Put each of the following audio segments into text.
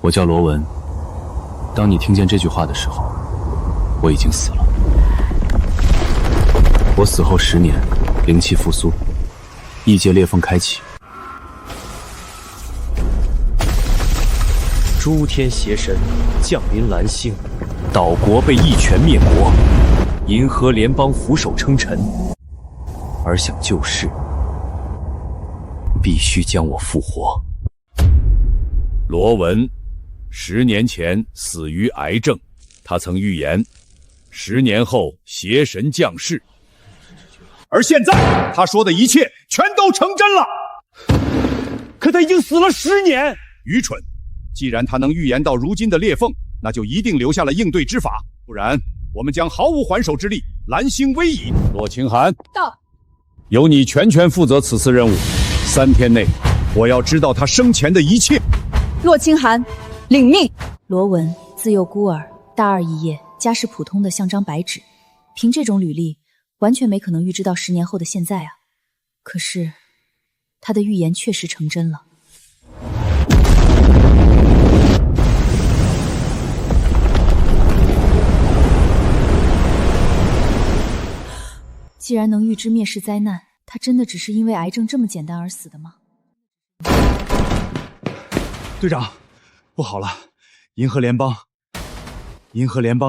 我叫罗文。当你听见这句话的时候，我已经死了。我死后10年，灵气复苏，异界裂缝开启。诸天邪神降临蓝星，岛国被一拳灭国，银河联邦俯首称臣。而想救世，必须将我复活。罗文10年前死于癌症，他曾预言10年后邪神降世，而现在他说的一切全都成真了。可他已经死了10年，愚蠢！既然他能预言到如今的裂缝，那就一定留下了应对之法，不然我们将毫无还手之力，蓝星危矣。洛清寒，到，由你全权负责此次任务。3天内，我要知道他生前的一切。洛清寒，领命。罗文自幼孤儿，大二肄业，家世普通的像张白纸，凭这种履历，完全没可能预知到10年后的现在啊。可是，他的预言确实成真了。既然能预知灭世灾难，他真的只是因为癌症这么简单而死的吗？队长，不好了，银河联邦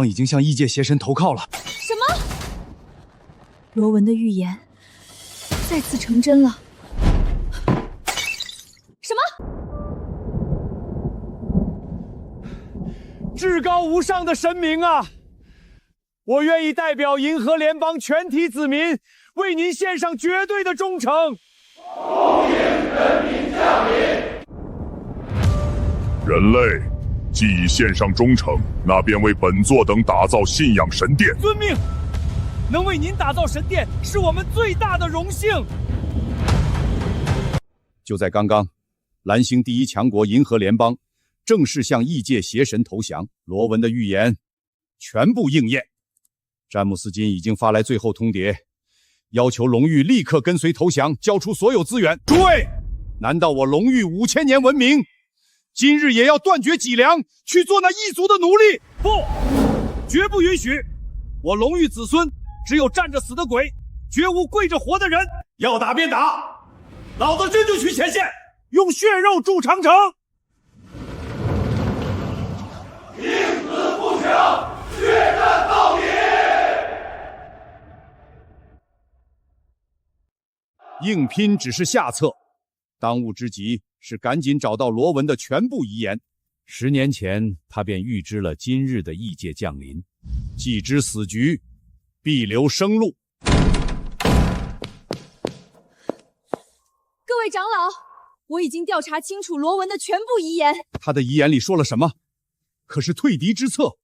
已经向异界邪神投靠了。什么？罗文的预言再次成真了。什么？至高无上的神明啊！我愿意代表银河联邦全体子民，为您献上绝对的忠诚。光阴人民降临。人类既已献上忠诚，那便为本座等打造信仰神殿。遵命。能为您打造神殿，是我们最大的荣幸。就在刚刚，蓝星第一强国银河联邦正式向异界邪神投降，罗文的预言全部应验。詹姆斯金已经发来最后通牒，要求龙域立刻跟随投降，交出所有资源。诸位，难道我龙域5000年文明，今日也要断绝脊梁，去做那异族的奴隶？不，绝不允许！我龙域子孙只有站着死的鬼，绝无跪着活的人。要打便打，老子这就去前线，用血肉筑长城。拼死不降，血战到底！硬拼只是下策，当务之急是赶紧找到罗文的全部遗言。10年前，他便预知了今日的异界降临，既知死局，必留生路。各位长老，我已经调查清楚罗文的全部遗言。他的遗言里说了什么？可是退敌之策。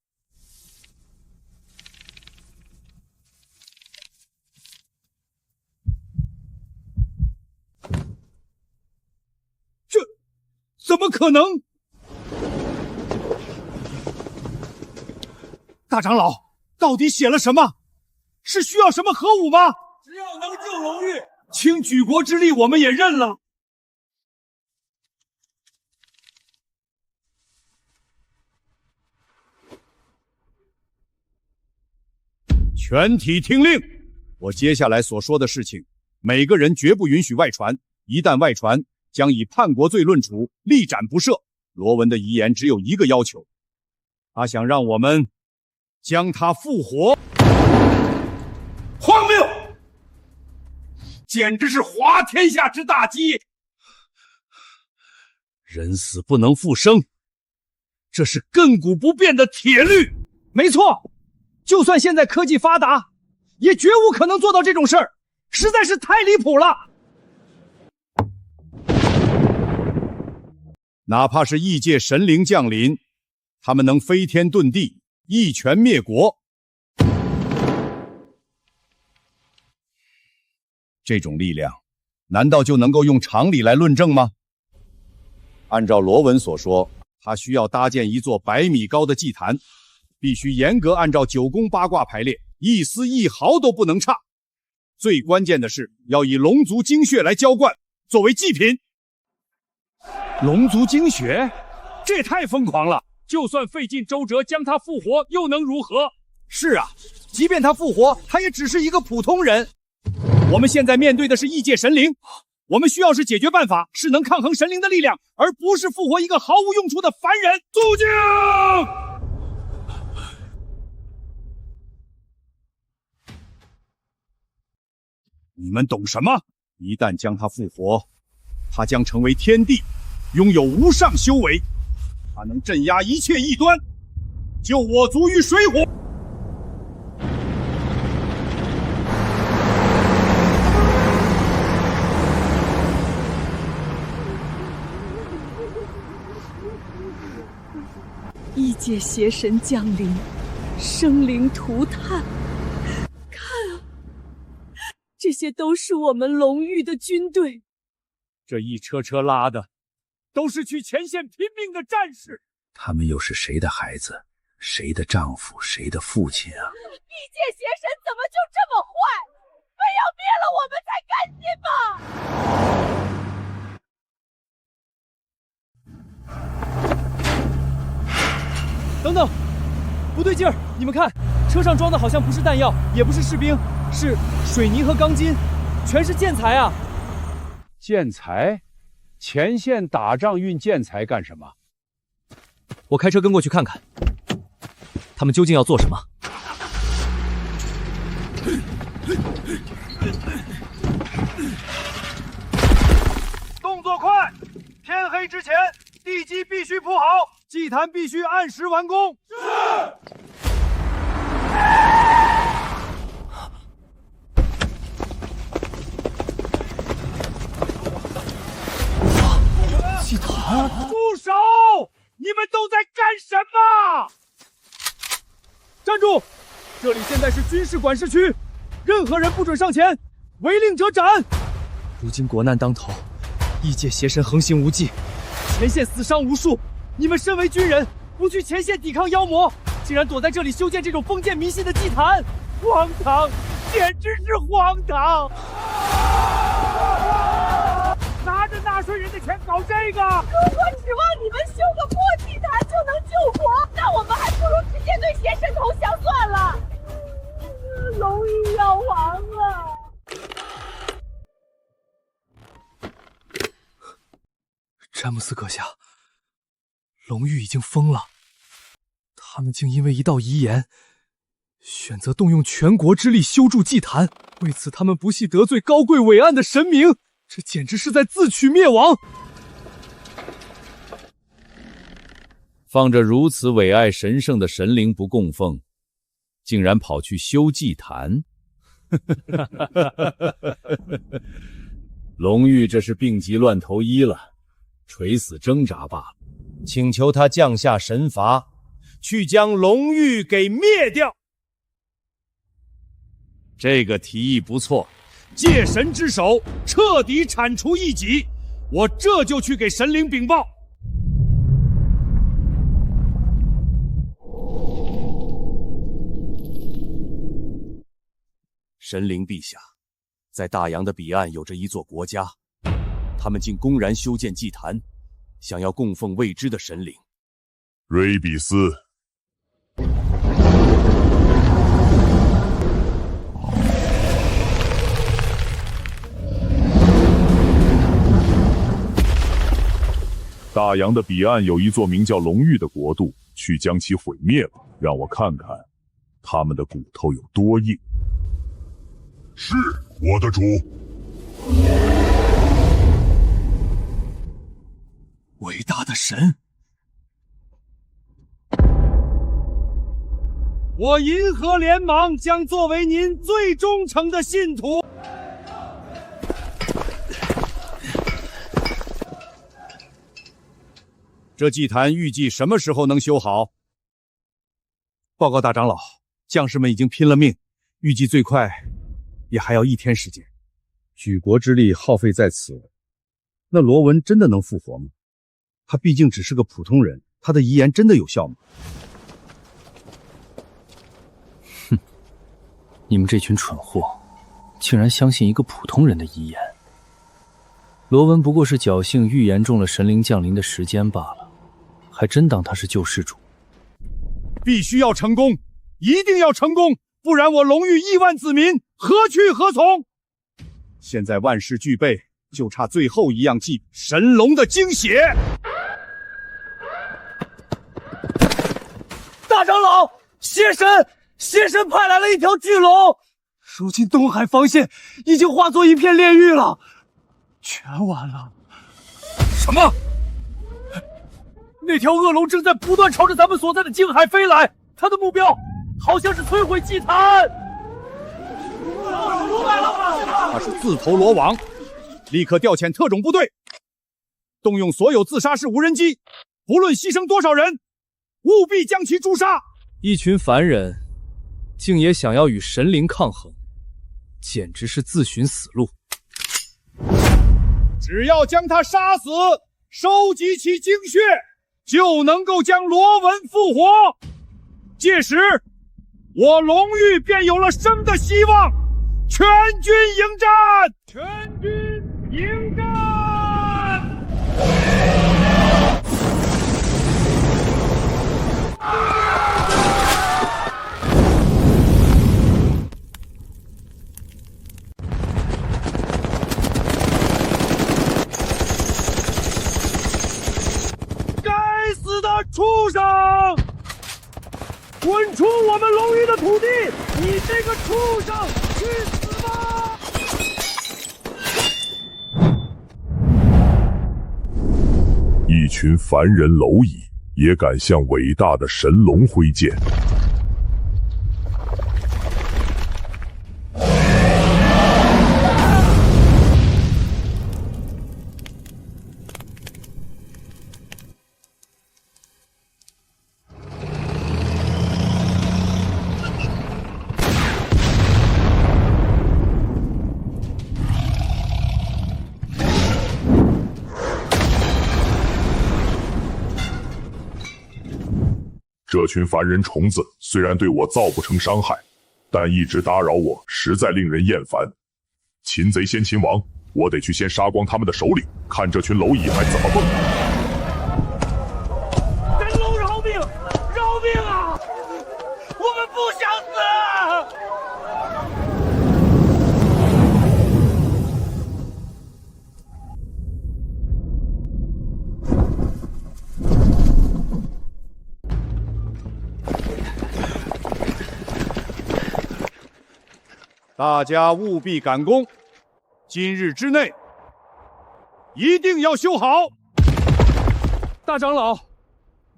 怎么可能？大长老，到底写了什么？是需要什么核武吗？只要能救龙域，倾举国之力，我们也认了。全体听令！我接下来所说的事情，每个人绝不允许外传，一旦外传，将以叛国罪论处，立斩不赦。罗文的遗言只有一个要求，他想让我们将他复活。荒谬！简直是滑天下之大稽！人死不能复生，这是亘古不变的铁律。没错，就算现在科技发达，也绝无可能做到这种事儿，实在是太离谱了。哪怕是异界神灵降临，他们能飞天遁地，一拳灭国。这种力量，难道就能够用常理来论证吗？按照罗文所说，他需要搭建一座100米高的祭坛，必须严格按照9宫8卦排列，一丝一毫都不能差。最关键的是，要以龙族精血来浇灌，作为祭品。龙族精血，这也太疯狂了！就算费尽周折将他复活，又能如何？是啊，即便他复活，他也只是一个普通人。我们现在面对的是异界神灵，我们需要是解决办法，是能抗衡神灵的力量，而不是复活一个毫无用处的凡人。肃静！你们懂什么？一旦将他复活，他将成为天地，拥有无上修为，他能镇压一切异端，救我族于水火。异界邪神降临，生灵涂炭。看啊，这些都是我们龙域的军队。这一车车拉的，都是去前线拼命的战士。他们又是谁的孩子？谁的丈夫？谁的父亲啊？异界邪神怎么就这么坏？非要灭了我们才甘心吗？等等，不对劲儿！你们看，车上装的好像不是弹药，也不是士兵，是水泥和钢筋，全是建材啊！建材？前线打仗运建材干什么？我开车跟过去看看，他们究竟要做什么？动作快！天黑之前，地基必须铺好，祭坛必须按时完工。是。祭坛！住手！你们都在干什么？站住！这里现在是军事管制区，任何人不准上前，违令者斩。如今国难当头，异界邪神横行无忌，前线死伤无数。你们身为军人，不去前线抵抗妖魔，竟然躲在这里修建这种封建迷信的祭坛，荒唐！简直是荒唐！拿着纳税人的钱搞这个？如果指望你们修个破祭坛就能救国，那我们还不如直接对邪神投降算了。龙域要亡了！詹姆斯阁下，龙域已经疯了，他们竟因为一道遗言，选择动用全国之力修筑祭坛，为此他们不惜得罪高贵伟岸的神明，这简直是在自取灭亡。放着如此伟爱神圣的神灵不供奉，竟然跑去修祭坛。龙玉这是病急乱投医了，垂死挣扎罢了。请求他降下神罚，去将龙域给灭掉。这个提议不错，借神之手彻底铲除异己，我这就去给神灵禀报。神灵陛下，在大洋的彼岸有着一座国家，他们竟公然修建祭坛，想要供奉未知的神灵。瑞比斯，大洋的彼岸有一座名叫龙域的国度，去将其毁灭吧，让我看看他们的骨头有多硬。是，我的主。伟大的神，我银河联盟将作为您最忠诚的信徒。这祭坛预计什么时候能修好？报告大长老，将士们已经拼了命，预计最快也还要1天时间。举国之力耗费在此，那罗文真的能复活吗？他毕竟只是个普通人，他的遗言真的有效吗？哼，你们这群蠢货，竟然相信一个普通人的遗言。罗文不过是侥幸预言中了神灵降临的时间罢了，还真当他是救世主。必须要成功，一定要成功，不然我龙域亿万子民何去何从？现在万事俱备，就差最后一样技——神龙的精血。大长老，邪神派来了一条巨龙，如今东海防线已经化作一片炼狱了，全完了。什么？那条恶龙正在不断朝着咱们所在的京海飞来，它的目标好像是摧毁祭坛。他是自投罗网，立刻调遣特种部队，动用所有自杀式无人机，不论牺牲多少人，务必将其诛杀。一群凡人，竟也想要与神灵抗衡，简直是自寻死路。只要将他杀死，收集其精血，就能够将罗文复活。届时，我龙域便有了生的希望。全军迎战！全军迎战！该死的畜生！滚出我们龙域的土地！你这个畜生，去死吧！一群凡人蝼蚁也敢向伟大的神龙挥剑。这群凡人虫子虽然对我造不成伤害，但一直打扰我，实在令人厌烦。擒贼先擒王，我得去先杀光他们的首领，看这群蝼蚁还怎么蹦。神龙饶命！饶命啊！我们不想死！大家务必赶工，今日之内一定要修好。大长老，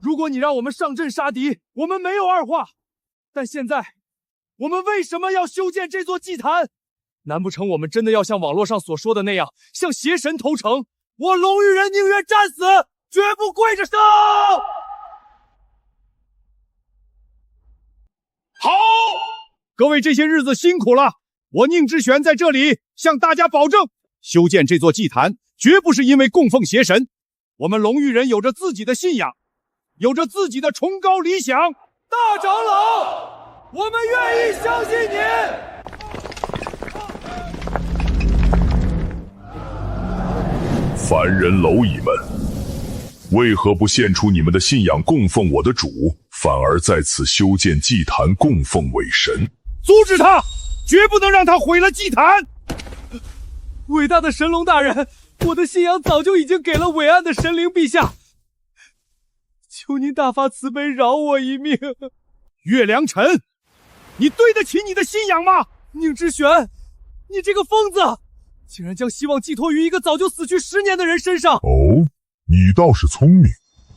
如果你让我们上阵杀敌，我们没有二话。但现在，我们为什么要修建这座祭坛？难不成我们真的要像网络上所说的那样，向邪神投诚？我龙域人宁愿战死，绝不跪着上！好，各位这些日子辛苦了。我宁之玄在这里向大家保证，修建这座祭坛绝不是因为供奉邪神，我们龙域人有着自己的信仰，有着自己的崇高理想。大长老，我们愿意相信您。凡人蝼蚁们，为何不献出你们的信仰供奉我的主，反而在此修建祭坛供奉伪神？阻止他！绝不能让他毁了祭坛！伟大的神龙大人，我的信仰早就已经给了伟岸的神灵陛下，求您大发慈悲，饶我一命。岳良辰，你对得起你的信仰吗？宁之玄，你这个疯子，竟然将希望寄托于一个早就死去10年的人身上。哦，你倒是聪明，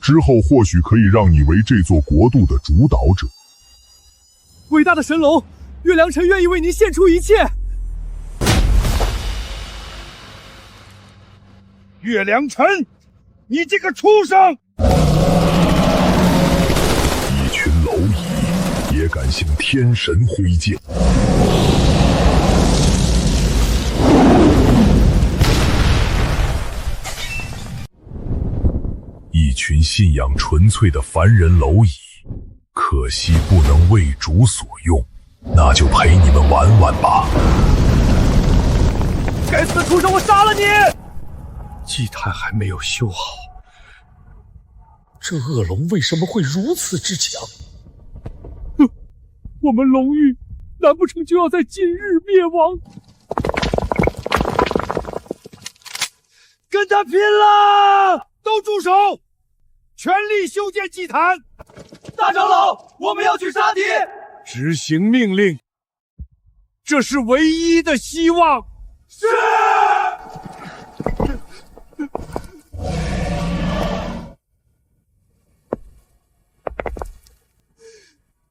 之后或许可以让你为这座国度的主导者。伟大的神龙，岳良辰愿意为您献出一切。岳良辰，你这个畜生！一群蝼蚁也敢向天神挥剑。一群信仰纯粹的凡人蝼蚁，可惜不能为主所用。那就陪你们玩玩吧！该死的畜生，我杀了你！祭坛还没有修好，这恶龙为什么会如此之强？我们龙域难不成就要在今日灭亡？跟他拼了！都住手！全力修建祭坛！大长老，我们要去杀敌！执行命令，这是唯一的希望。是。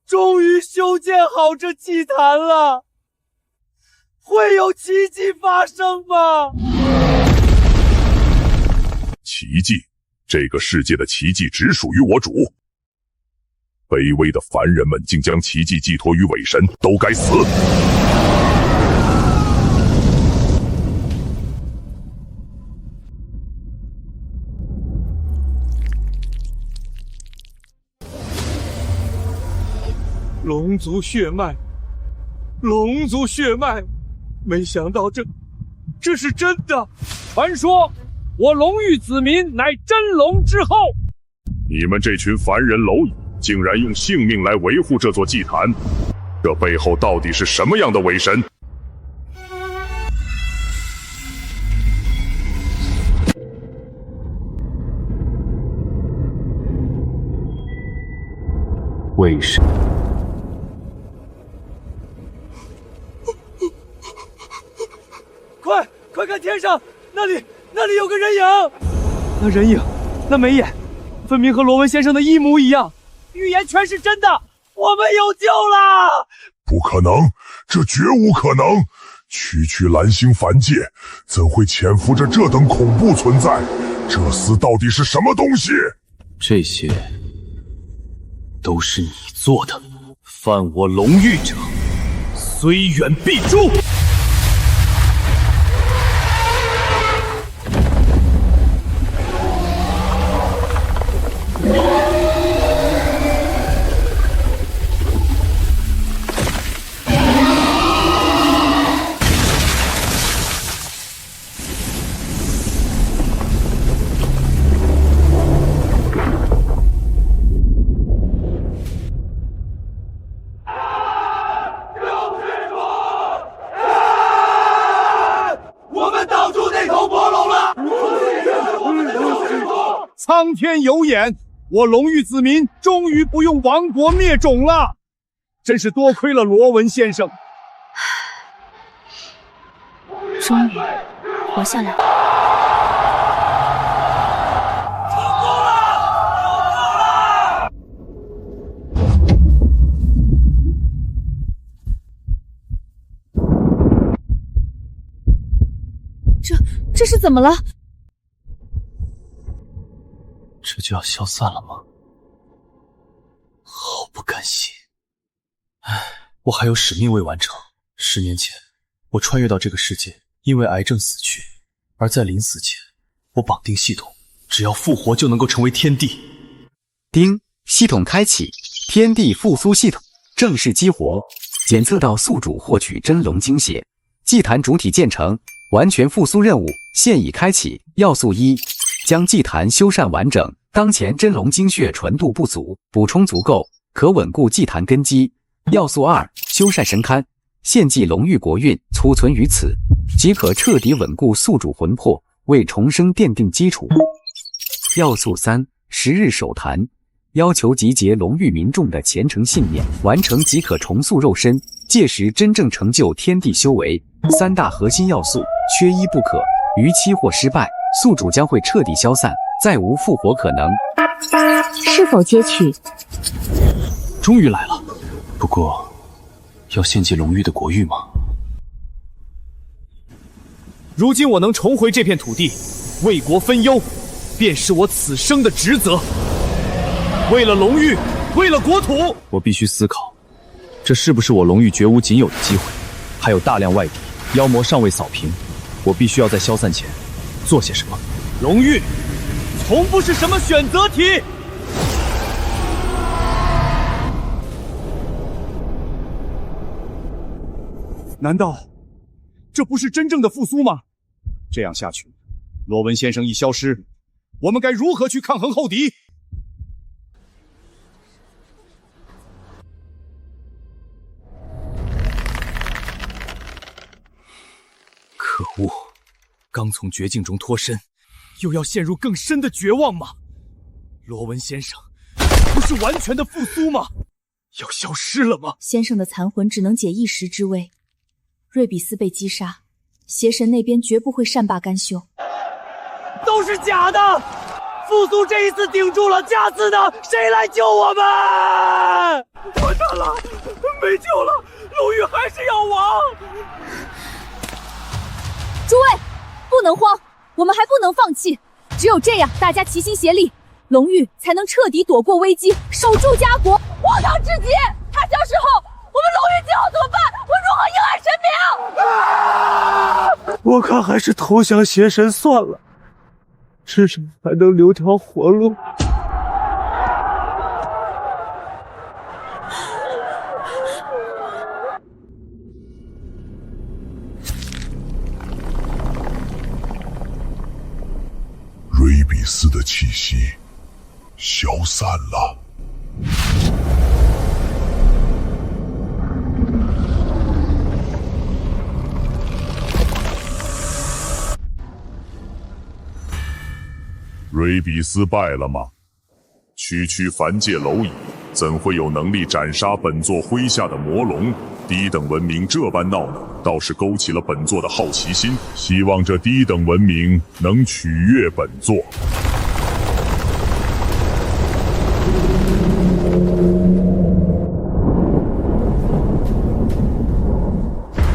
终于修建好这祭坛了，会有奇迹发生吗？奇迹，这个世界的奇迹只属于我主。卑微的凡人们竟将奇迹寄托于伪神，都该死！龙族血脉，龙族血脉，没想到这是真的。传说我龙域子民乃真龙之后。你们这群凡人蝼蚁，竟然用性命来维护这座祭坛，这背后到底是什么样的伪神？伪神。快看天上，那里有个人影。那人影，那眉眼，分明和罗文先生的一模一样。预言全是真的，我们有救了！不可能，这绝无可能！区区蓝星凡界，怎会潜伏着这等恐怖存在？这厮到底是什么东西？这些都是你做的，犯我龙域者，虽远必诛！苍天有眼，我龙域子民终于不用亡国灭种了，真是多亏了罗文先生。终于活下来了。成功了！这是怎么了？这就要消散了吗？好不甘心。唉，我还有使命未完成。10年前，我穿越到这个世界，因为癌症死去。而在临死前，我绑定系统，只要复活就能够成为天地。丁，系统开启，天地复苏系统正式激活，检测到宿主获取真龙精血，祭坛主体建成，完全复苏任务现已开启。要素1，将祭坛修缮完整。当前真龙精血纯度不足，补充足够，可稳固祭坛根基。要素2，修缮神龛，献祭龙域国运，储存于此，即可彻底稳固宿主魂魄，为重生奠定基础。要素3，10日守坛，要求集结龙域民众的虔诚信念，完成即可重塑肉身，届时真正成就天地修为。3大核心要素缺一不可，逾期或失败，宿主将会彻底消散，再无复活可能。是否接取？终于来了，不过要献祭龙域的国域吗？如今我能重回这片土地，为国分忧，便是我此生的职责。为了龙域，为了国土，我必须思考，这是不是我龙域绝无仅有的机会？还有大量外敌，妖魔尚未扫平，我必须要在消散前做些什么。龙域从不是什么选择题。难道这不是真正的复苏吗？这样下去，罗文先生一消失，我们该如何去抗衡后敌？不，刚从绝境中脱身，又要陷入更深的绝望吗？罗文先生，不是完全的复苏吗？要消失了吗？先生的残魂只能解一时之危，瑞比斯被击杀，邪神那边绝不会善罢甘休。都是假的！复苏这一次顶住了，下次呢？谁来救我们？完蛋了，没救了！龙玉还是要亡！诸位，不能慌，我们还不能放弃，只有这样，大家齐心协力，龙玉才能彻底躲过危机，守住家国。荒唐至极！他消失后，我们龙玉今后怎么办？我如何迎爱神明？我看还是投降邪神算了，至少还能留条活路。瑞比斯的气息消散了。瑞比斯败了吗？区区凡界蝼蚁，怎会有能力斩杀本座麾下的魔龙？低等文明这般闹闹，倒是勾起了本座的好奇心。希望这低等文明能取悦本座。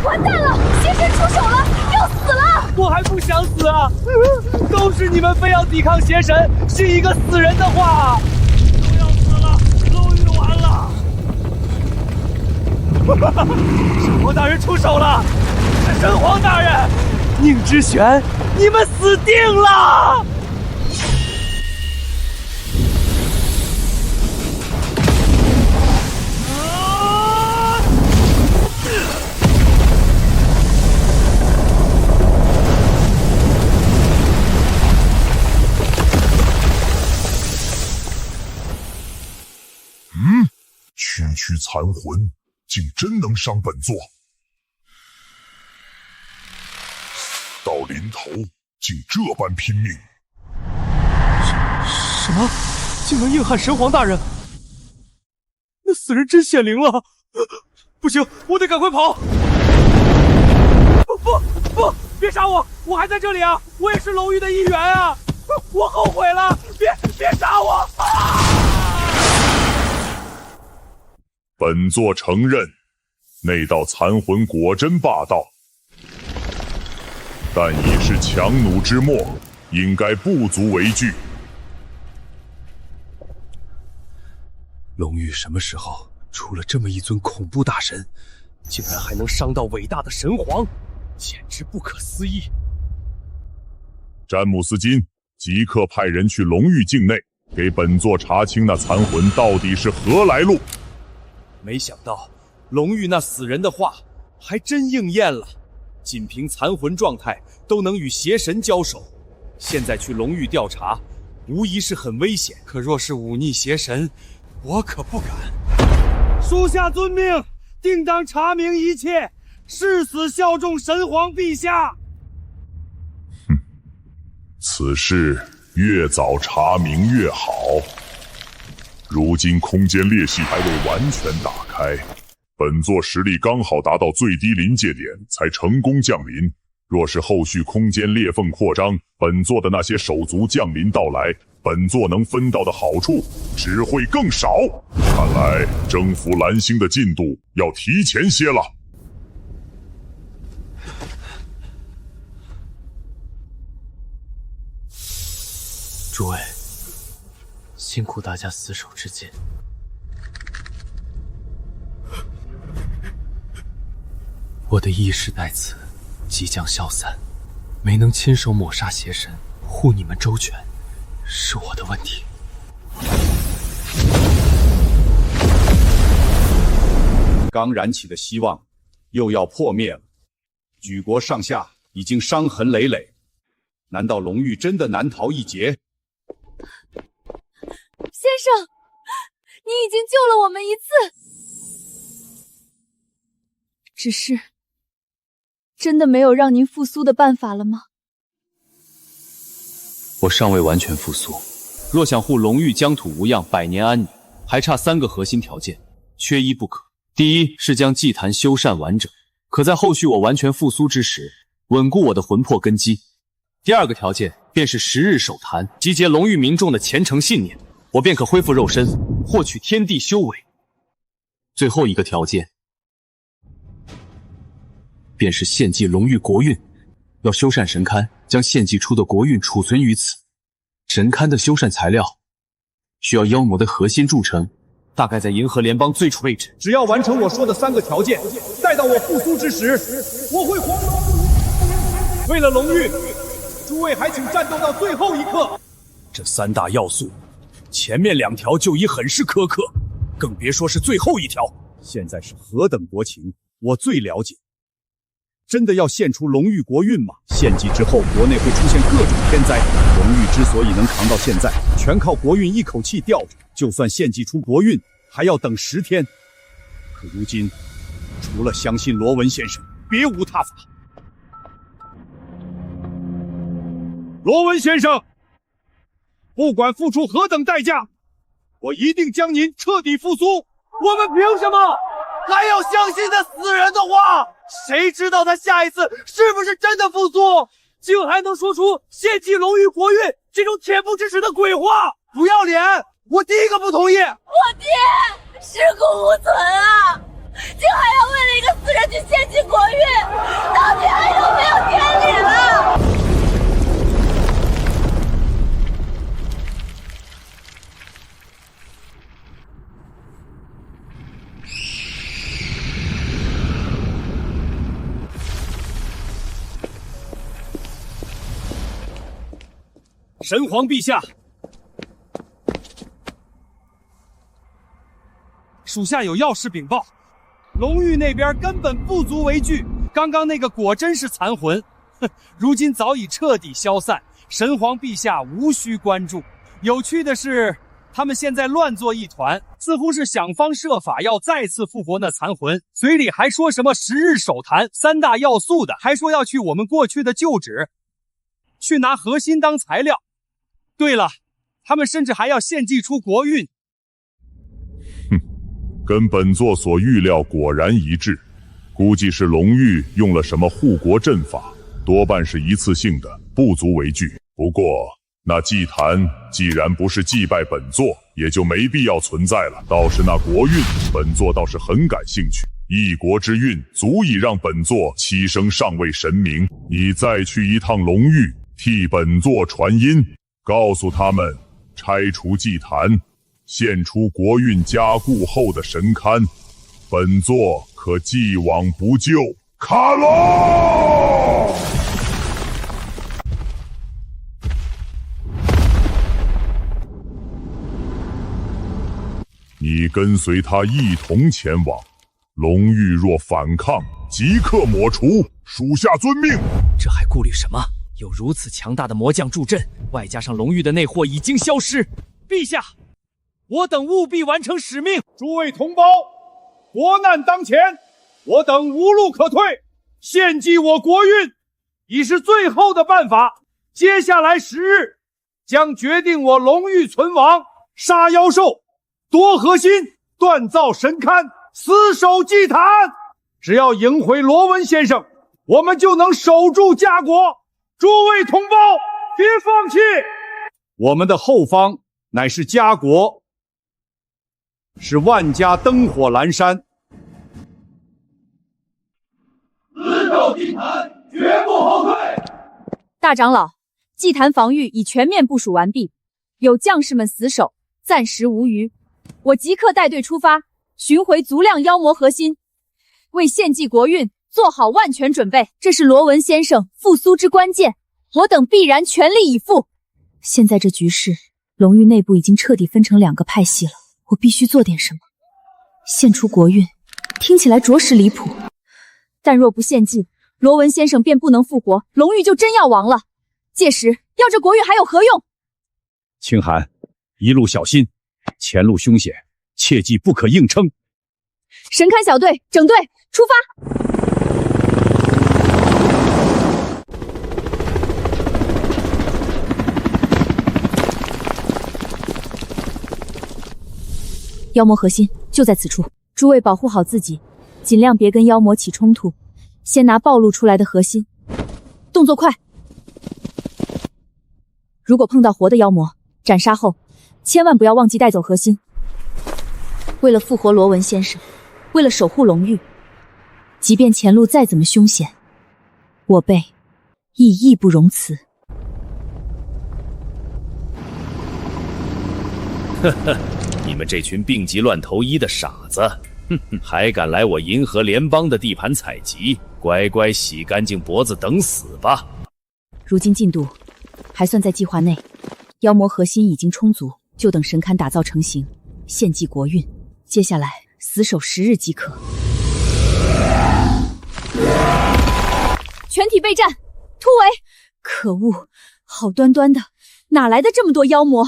完蛋了，邪神出手了，要死了！我还不想死啊！都是你们非要抵抗邪神，信一个死人的话。都要死了，龙玉完了！神皇大人出手了！是神皇大人！宁之玄，你们死定了！区残魂竟真能伤本座，到临头竟这般拼命。什么？竟能硬汉神皇大人？那死人真显灵了！不行，我得赶快跑！不，别杀我！我还在这里啊！我也是龙玉的一员啊！我后悔了！别杀我！本座承认，那道残魂果真霸道，但已是强弩之末，应该不足为惧。龙玉什么时候出了这么一尊恐怖大神，竟然还能伤到伟大的神皇，简直不可思议！詹姆斯金，即刻派人去龙域境内，给本座查清那残魂到底是何来路。没想到龙玉那死人的话还真应验了，仅凭残魂状态都能与邪神交手，现在去龙域调查无疑是很危险。可若是忤逆邪神，我可不敢。属下遵命，定当查明一切，誓死效忠神皇陛下。此事越早查明越好。如今空间裂隙还未完全打开，本座实力刚好达到最低临界点，才成功降临。若是后续空间裂缝扩张，本座的那些手足降临到来，本座能分到的好处只会更少。看来征服蓝星的进度要提前些了。诸位，辛苦大家死守至今。我的意识在此即将消散，没能亲手抹杀邪神，护你们周全，是我的问题。刚燃起的希望又要破灭了，举国上下已经伤痕累累，难道龙玉真的难逃一劫？先生，你已经救了我们一次，真的没有让您复苏的办法了吗？我尚未完全复苏，若想护龙域疆土无恙，百年安宁，还差3个核心条件，缺一不可。第一是将祭坛修缮完整，可在后续我完全复苏之时，稳固我的魂魄根基。第2个条件便是10日守坛，集结龙域民众的虔诚信念，我便可恢复肉身，获取天地修为。最后一个条件便是献祭龙域国运，要修缮神龛，将献祭出的国运储存于此。神龛的修缮材料需要妖魔的核心铸成，大概在银河联邦最初位置。只要完成我说的3个条件，待到我复苏之时，我会黄龙不武。为了龙域，诸位还请战斗到最后一刻。这3大要素，前面2条就已很是苛刻，更别说是最后一条。现在是何等国情，我最了解。真的要献出龙域国运吗？献祭之后，国内会出现各种天灾。龙域之所以能扛到现在，全靠国运一口气吊着。就算献祭出国运，还要等10天。可如今，除了相信罗文先生，别无他法。罗文先生，不管付出何等代价，我一定将您彻底复苏。我们凭什么还要相信那死人的话？谁知道他下一次是不是真的复苏？竟还能说出献祭龙域国运这种恬不知耻的鬼话！不要脸！我第一个不同意。我爹尸骨无存啊，竟还要为了一个死人去献祭国运，到底还有没有天理了？神皇陛下，属下有要事禀报。龙域那边根本不足为惧，刚刚那个果真是残魂，如今早已彻底消散，神皇陛下无需关注。有趣的是，他们现在乱作一团，似乎是想方设法要再次复活那残魂，嘴里还说什么10日守坛3大要素的，还说要去我们过去的旧址，去拿核心当材料。对了，他们甚至还要献祭出国运。跟本座所预料果然一致，估计是龙域用了什么护国阵法，多半是一次性的，不足为惧。不过那祭坛既然不是祭拜本座，也就没必要存在了。倒是那国运，本座倒是很感兴趣。一国之运足以让本座栖升上位神明。你再去一趟龙域，替本座传音，告诉他们拆除祭坛，献出国运加固后的神龛，本座可既往不咎。卡罗！你跟随他一同前往，龙域若反抗，即刻抹除。属下遵命。这还顾虑什么？有如此强大的魔将助阵，外加上龙域的内货已经消失。陛下，我等务必完成使命。诸位同胞，国难当前，我等无路可退，献祭我国运已是最后的办法。接下来10日，将决定我龙域存亡。杀妖兽，夺核心，锻造神龛，死守祭坛。只要赢回罗文先生，我们就能守住家国。诸位同胞，别放弃！我们的后方乃是家国，是万家灯火阑珊。死守祭坛，绝不后退。大长老，祭坛防御已全面部署完毕，有将士们死守，暂时无虞。我即刻带队出发，寻回足量妖魔核心，为献祭国运做好万全准备。这是罗文先生复苏之关键，我等必然全力以赴。现在这局势，龙域内部已经彻底分成2个派系了，我必须做点什么。献出国运，听起来着实离谱，但若不献祭，罗文先生便不能复活，龙域就真要亡了。届时要这国运还有何用？清寒，一路小心，前路凶险，切记不可硬撑。神龛小队整队出发。妖魔核心就在此处，诸位保护好自己，尽量别跟妖魔起冲突。先拿暴露出来的核心，动作快。如果碰到活的妖魔，斩杀后千万不要忘记带走核心。为了复活罗文先生，为了守护龙玉，即便前路再怎么凶险，我辈亦义不容辞。呵呵，你们这群病急乱投医的傻子，还敢来我银河联邦的地盘采集？乖乖洗干净脖子等死吧！如今进度还算在计划内，妖魔核心已经充足，就等神龛打造成型，献祭国运。接下来死守10日即可。全体备战，突围！可恶，好端端的，哪来的这么多妖魔？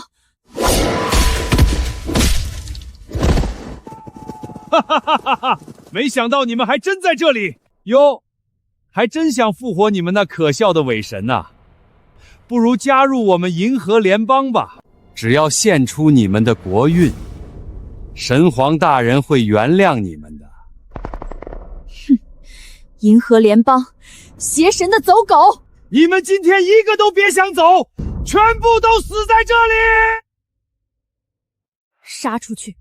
哈哈哈哈哈！没想到你们还真在这里哟，还真想复活你们那可笑的伪神呐！不如加入我们银河联邦吧，只要献出你们的国运，神皇大人会原谅你们的。哼，银河联邦，邪神的走狗！你们今天一个都别想走，全部都死在这里！杀出去！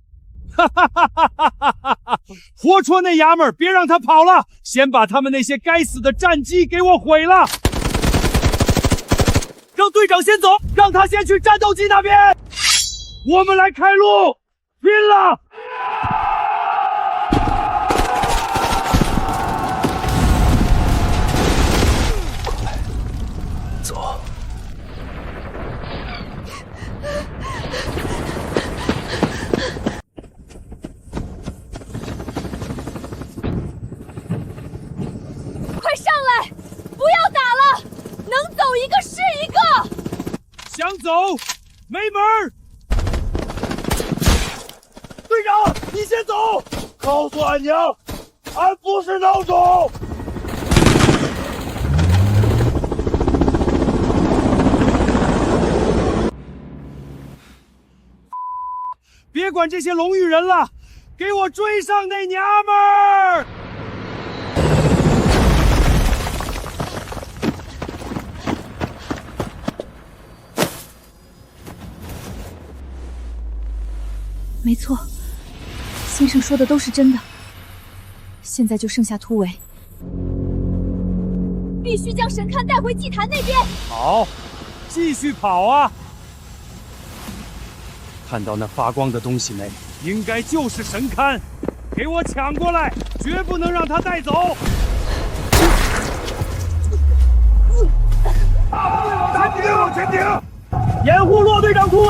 哈哈哈哈哈哈！活戳那衙门，别让他跑了！先把他们那些该死的战机给我毁了！让队长先走，让他先去战斗机那边。我们来开路，拼了！过来，走。快上来！不要打了，能走一个是一个。想走，没门儿！队长，你先走！告诉俺娘，俺不是孬种！别管这些龙域人了，给我追上那娘们儿！没错，先生说的都是真的。现在就剩下突围，必须将神龛带回祭坛那边。好，继续跑啊！看到那发光的东西没？应该就是神龛，给我抢过来，绝不能让他带走！大部队往前挺，掩护骆队长突围，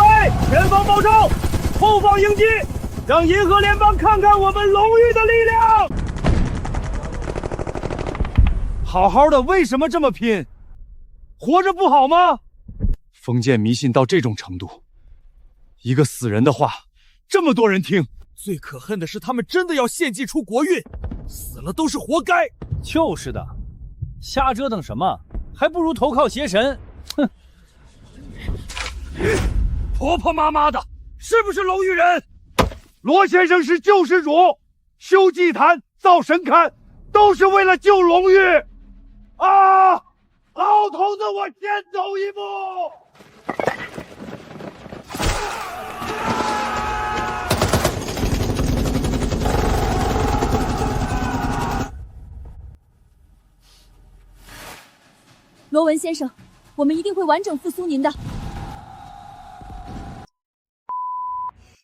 前方报哨，后方迎击，让银河联邦看看我们龙域的力量！好好的，为什么这么拼？活着不好吗？封建迷信到这种程度，一个死人的话，这么多人听。最可恨的是，他们真的要献祭出国运，死了都是活该。就是的，瞎折腾什么？还不如投靠邪神。哼！婆婆妈妈的，是不是龙域人？罗先生是救世主，修祭坛、造神龛，都是为了救龙域。啊，老头子，我先走一步。罗文先生，我们一定会完整复苏您的。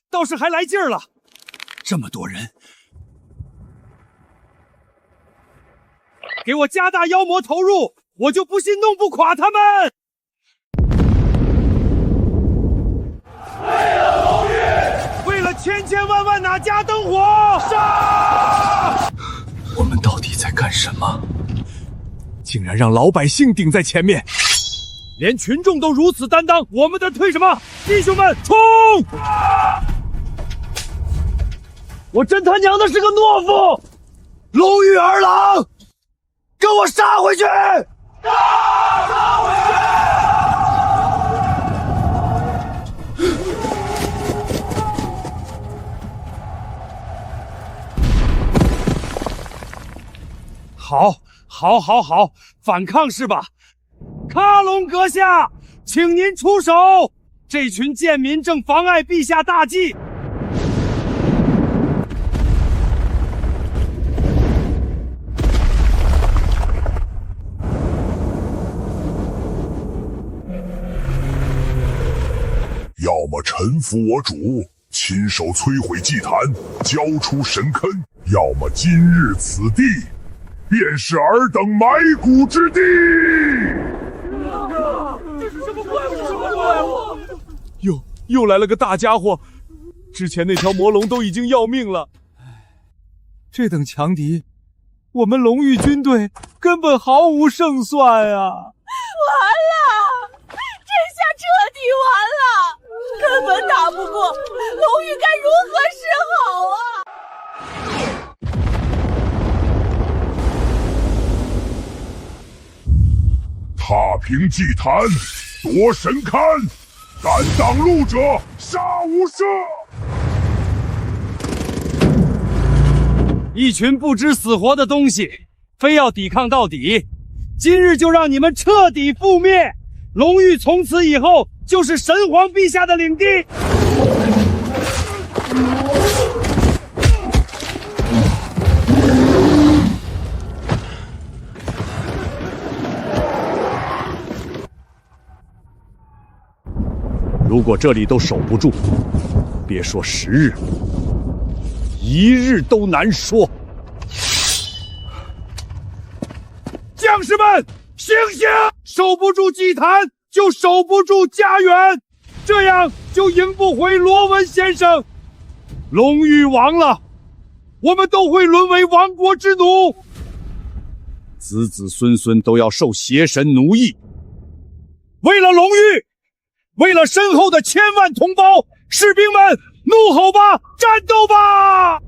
倒是还来劲儿了，这么多人，给我加大妖魔投入，我就不信弄不垮他们！为了龙域，为了千千万万哪家灯火，杀！我们到底在干什么？竟然让老百姓顶在前面，连群众都如此担当，我们的退什么？弟兄们，冲！我真他娘的是个懦夫！龙域儿郎，跟我杀回去！杀回去！好，反抗是吧？卡隆阁下，请您出手！这群贱民正妨碍陛下大计。要么臣服我主，亲手摧毁祭坛，交出神龛；要么今日此地便是尔等埋骨之地。这是什么怪物？什么怪物？又来了个大家伙，之前那条魔龙都已经要命了。这等强敌，我们龙域军队根本毫无胜算啊！完了，这下彻底完了，根本打不过，龙域该如何是好啊？踏平祭坛，夺神龛，敢挡路者杀无赦！一群不知死活的东西，非要抵抗到底！今日就让你们彻底覆灭！龙域从此以后就是神皇陛下的领地。如果这里都守不住，别说10日，1日都难说。将士们，醒醒！守不住祭坛，就守不住家园，这样就赢不回罗文先生。龙域亡了，我们都会沦为亡国之奴，子子孙孙都要受邪神奴役。为了龙域，为了身后的千万同胞，士兵们，怒吼吧，战斗吧！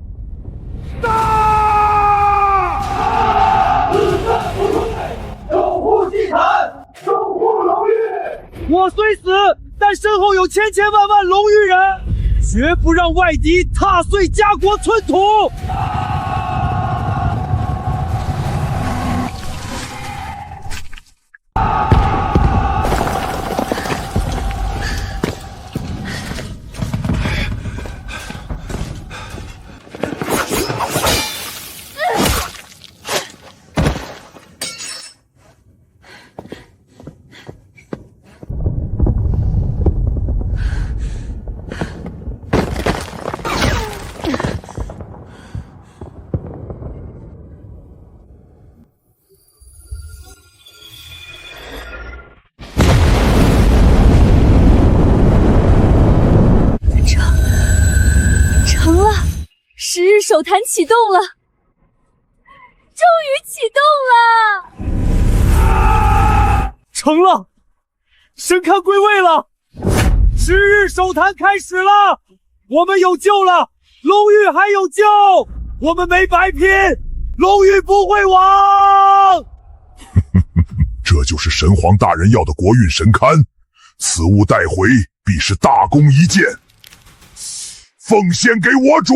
守护祭坛，守护龙域。我虽死，但身后有千千万万龙域人，绝不让外敌踏碎家国寸土。10日手坛启动了，终于启动了！成了，神龛归位了，10日手坛开始了，我们有救了，龙域还有救，我们没白拼，龙域不会亡。这就是神皇大人要的国运神龛，此物带回必是大功一件。奉献给我主！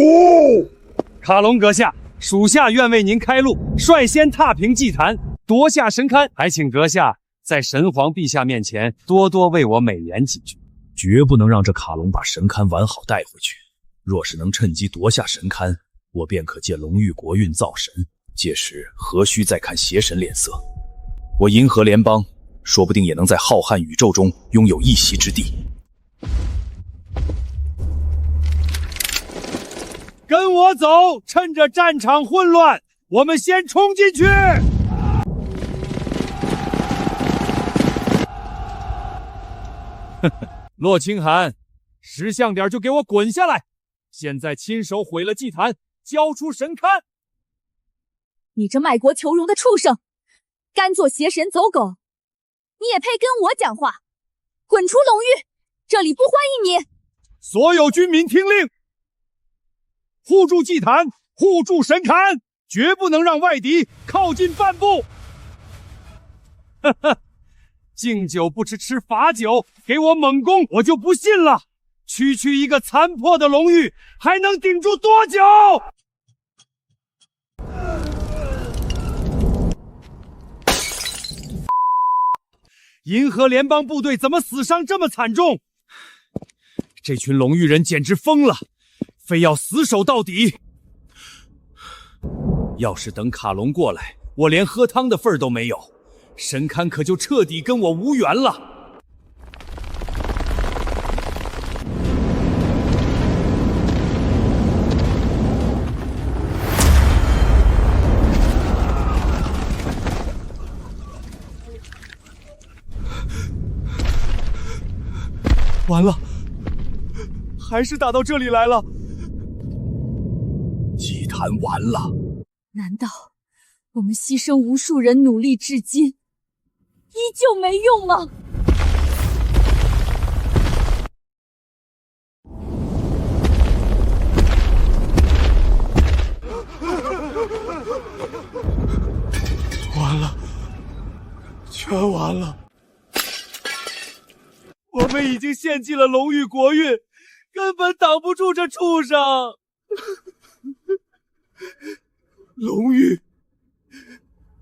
卡隆阁下，属下愿为您开路，率先踏平祭坛，夺下神龛，还请阁下在神皇陛下面前多多为我美言几句。绝不能让这卡隆把神龛完好带回去。若是能趁机夺下神龛，我便可借龙域国运造神，届时何须再看邪神脸色？我银河联邦说不定也能在浩瀚宇宙中拥有一席之地。跟我走，趁着战场混乱，我们先冲进去！洛清寒，识相点就给我滚下来！现在亲手毁了祭坛，交出神龛！你这卖国求荣的畜生，甘做邪神走狗，你也配跟我讲话？滚出龙域，这里不欢迎你！所有军民听令！护住祭坛，护住神龛，绝不能让外敌靠近半步！呵呵，敬酒不吃吃罚酒，给我猛攻，我就不信了！区区一个残破的龙域，还能顶住多久？银河联邦部队怎么死伤这么惨重？这群龙域人简直疯了，非要死守到底。要是等卡隆过来，我连喝汤的份儿都没有，神龛可就彻底跟我无缘了。完了，还是打到这里来了。祭坛完了，难道我们牺牲无数人努力至今，依旧没用吗？完了，全完了。我们已经献祭了龙域国运，根本挡不住这畜生。龙域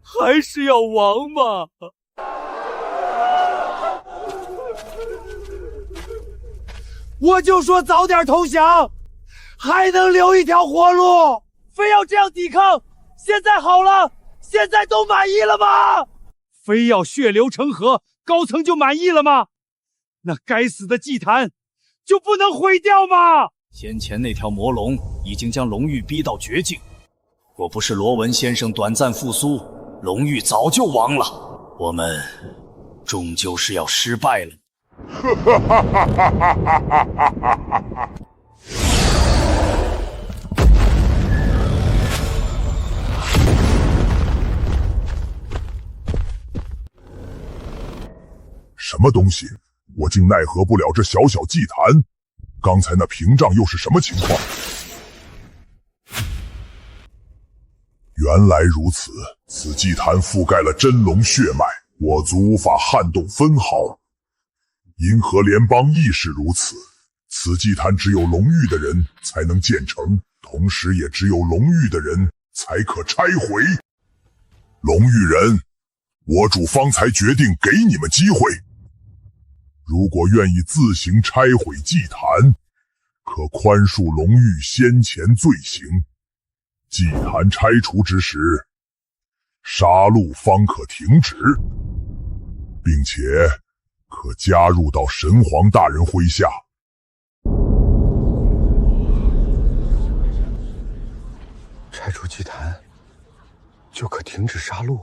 还是要亡吗？我就说早点投降，还能留一条活路，非要这样抵抗。现在好了，现在都满意了吗？非要血流成河，高层就满意了吗？那该死的祭坛就不能毁掉吗？先前那条魔龙已经将龙域逼到绝境，若不是罗文先生短暂复苏，龙域早就亡了。我们终究是要失败了。什么东西？我竟奈何不了这小小祭坛。刚才那屏障又是什么情况？原来如此，此祭坛覆盖了真龙血脉，我族无法撼动分毫。银河联邦亦是如此，此祭坛只有龙域的人才能建成，同时也只有龙域的人才可拆毁。龙域人，我主方才决定给你们机会。如果愿意自行拆毁祭坛，可宽恕龙域先前罪行。祭坛拆除之时，杀戮方可停止，并且可加入到神皇大人麾下。拆除祭坛，就可停止杀戮。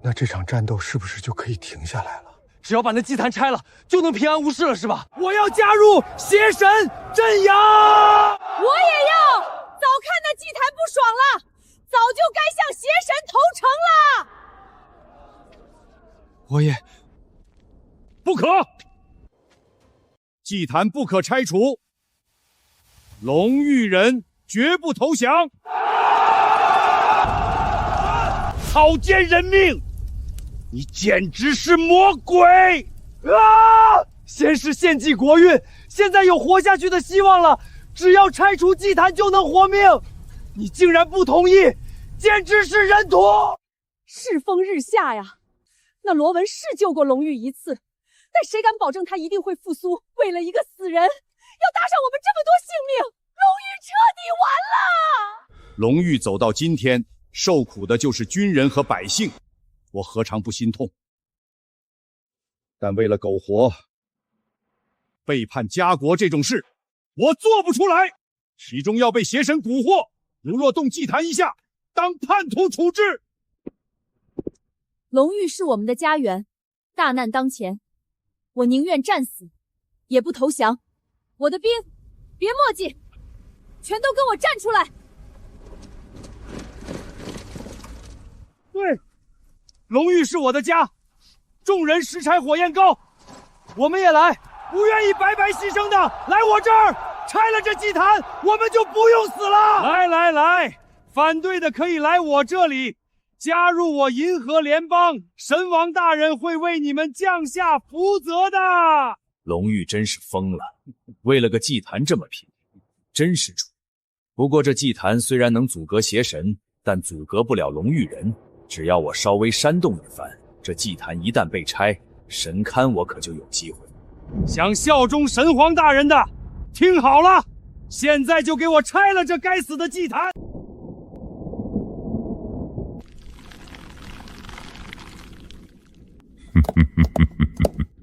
那这场战斗是不是就可以停下来了？只要把那祭坛拆了，就能平安无事了，是吧？我要加入邪神镇阳！我也要！早看那祭坛不爽了，早就该向邪神投诚了。我也不可，祭坛不可拆除，龙域人绝不投降。草菅人命！你简直是魔鬼啊！先是献祭国运，现在有活下去的希望了。只要拆除祭坛就能活命，你竟然不同意，简直是人屠！世风日下呀！那罗文是救过龙域一次，但谁敢保证他一定会复苏？为了一个死人，要搭上我们这么多性命，龙域彻底完了！龙域走到今天，受苦的就是军人和百姓。我何尝不心痛？但为了苟活，背叛家国这种事，我做不出来。其中要被邪神蛊惑，如若动祭坛一下，当叛徒处置。龙域是我们的家园，大难当前，我宁愿战死，也不投降。我的兵，别墨迹，全都跟我站出来！对。龙域是我的家，众人拾柴火焰高，我们也来，不愿意白白牺牲的，来我这儿拆了这祭坛，我们就不用死了。来，反对的可以来我这里，加入我银河联邦，神王大人会为你们降下福泽的。龙域真是疯了，为了个祭坛这么拼，真是蠢。不过这祭坛虽然能阻隔邪神，但阻隔不了龙域人。只要我稍微煽动一番，这祭坛一旦被拆，神龛我可就有机会。想效忠神皇大人的，听好了，现在就给我拆了这该死的祭坛！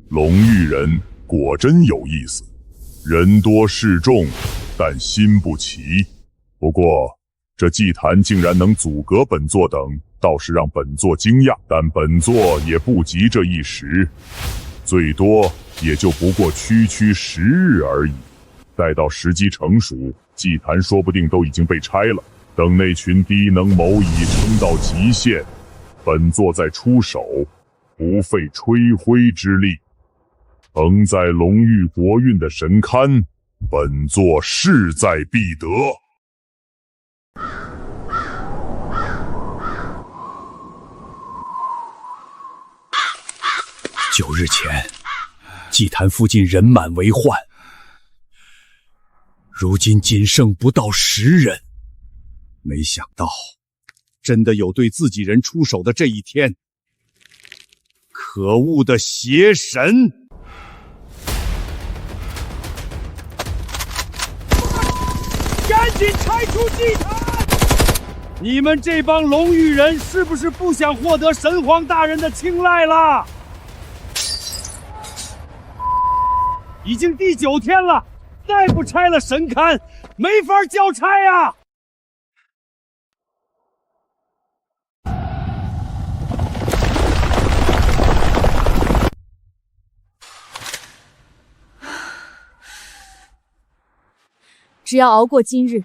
龙玉人果真有意思，人多势众，但心不齐。不过这祭坛竟然能阻隔本座等，倒是让本座惊讶。但本座也不急这一时，最多也就不过区10日而已。待到时机成熟，祭坛说不定都已经被拆了。等那群低能蝼蚁撑到极限，本座再出手，不费吹灰之力，承载龙玉国运的神龛，本座势在必得。9日前，祭坛附近人满为患，如今仅剩不到10人。没想到，真的有对自己人出手的这一天。可恶的邪神！赶紧拆除祭坛！你们这帮龙玉人是不是不想获得神皇大人的青睐了？已经第9天了，再不拆了神龛，没法交差呀！只要熬过今日，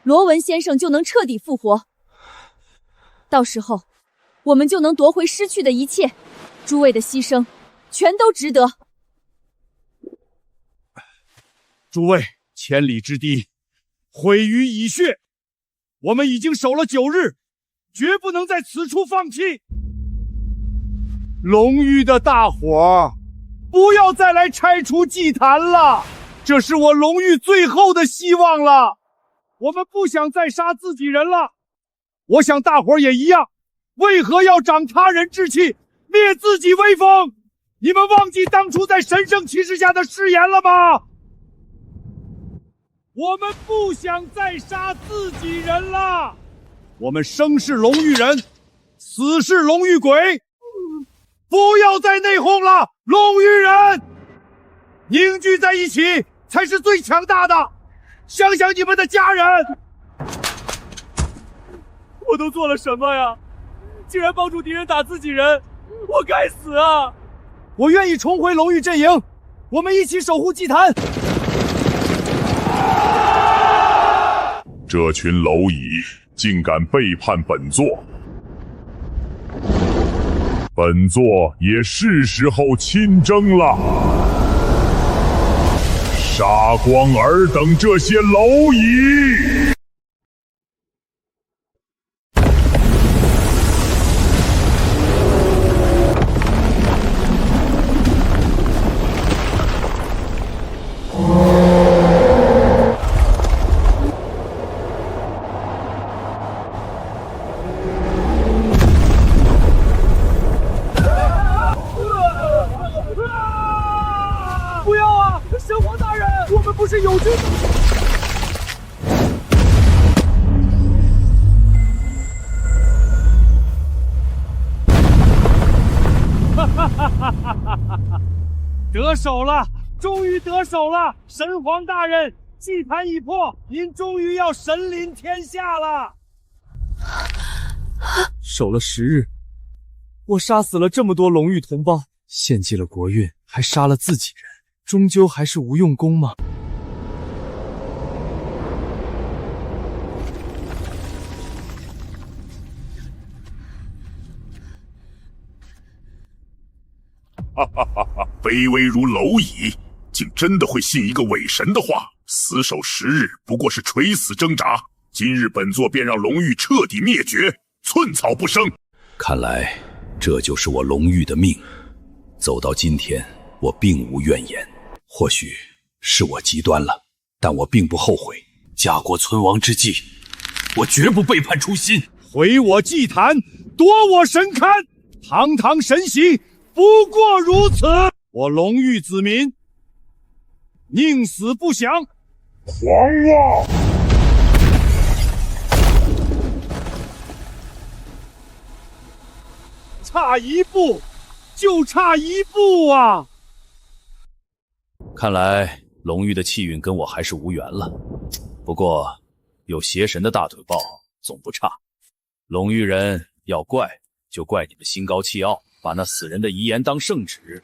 罗文先生就能彻底复活。到时候，我们就能夺回失去的一切，诸位的牺牲，全都值得。诸位，千里之堤，毁于蚁穴。我们已经守了9日，绝不能在此处放弃。龙域的大伙，不要再来拆除祭坛了。这是我龙域最后的希望了，我们不想再杀自己人了。我想大伙也一样，为何要长他人志气，灭自己威风？你们忘记当初在神圣骑士下的誓言了吗？我们不想再杀自己人了。我们生是龙域人，死是龙域鬼，不要再内讧了，龙域人！凝聚在一起才是最强大的，想想你们的家人。我都做了什么呀？竟然帮助敌人打自己人，我该死啊！我愿意重回龙域阵营，我们一起守护祭坛。这群蝼蚁竟敢背叛本座，本座也是时候亲征了。杀光尔等这些蝼蚁！不要啊！神皇大人，我们不是友军。得手了，终于得手了！神皇大人，祭坛已破，您终于要神临天下了。守了10日，我杀死了这么多龙域同胞，献祭了国运，还杀了自己人，终究还是无用功吗？卑微如蝼蚁，竟真的会信一个伪神的话？死守10日，不过是垂死挣扎。今日本座便让龙域彻底灭绝，寸草不生。看来这就是我龙域的命。走到今天，我并无怨言。或许是我极端了，但我并不后悔。家国存亡之际，我绝不背叛初心。毁我祭坛，夺我神龛，堂堂神行，不过如此。我龙域子民，宁死不降！狂妄！差一步，就差一步啊！看来龙域的气运跟我还是无缘了。不过有邪神的大腿抱总不差。龙域人要怪就怪你们心高气傲，把那死人的遗言当圣旨。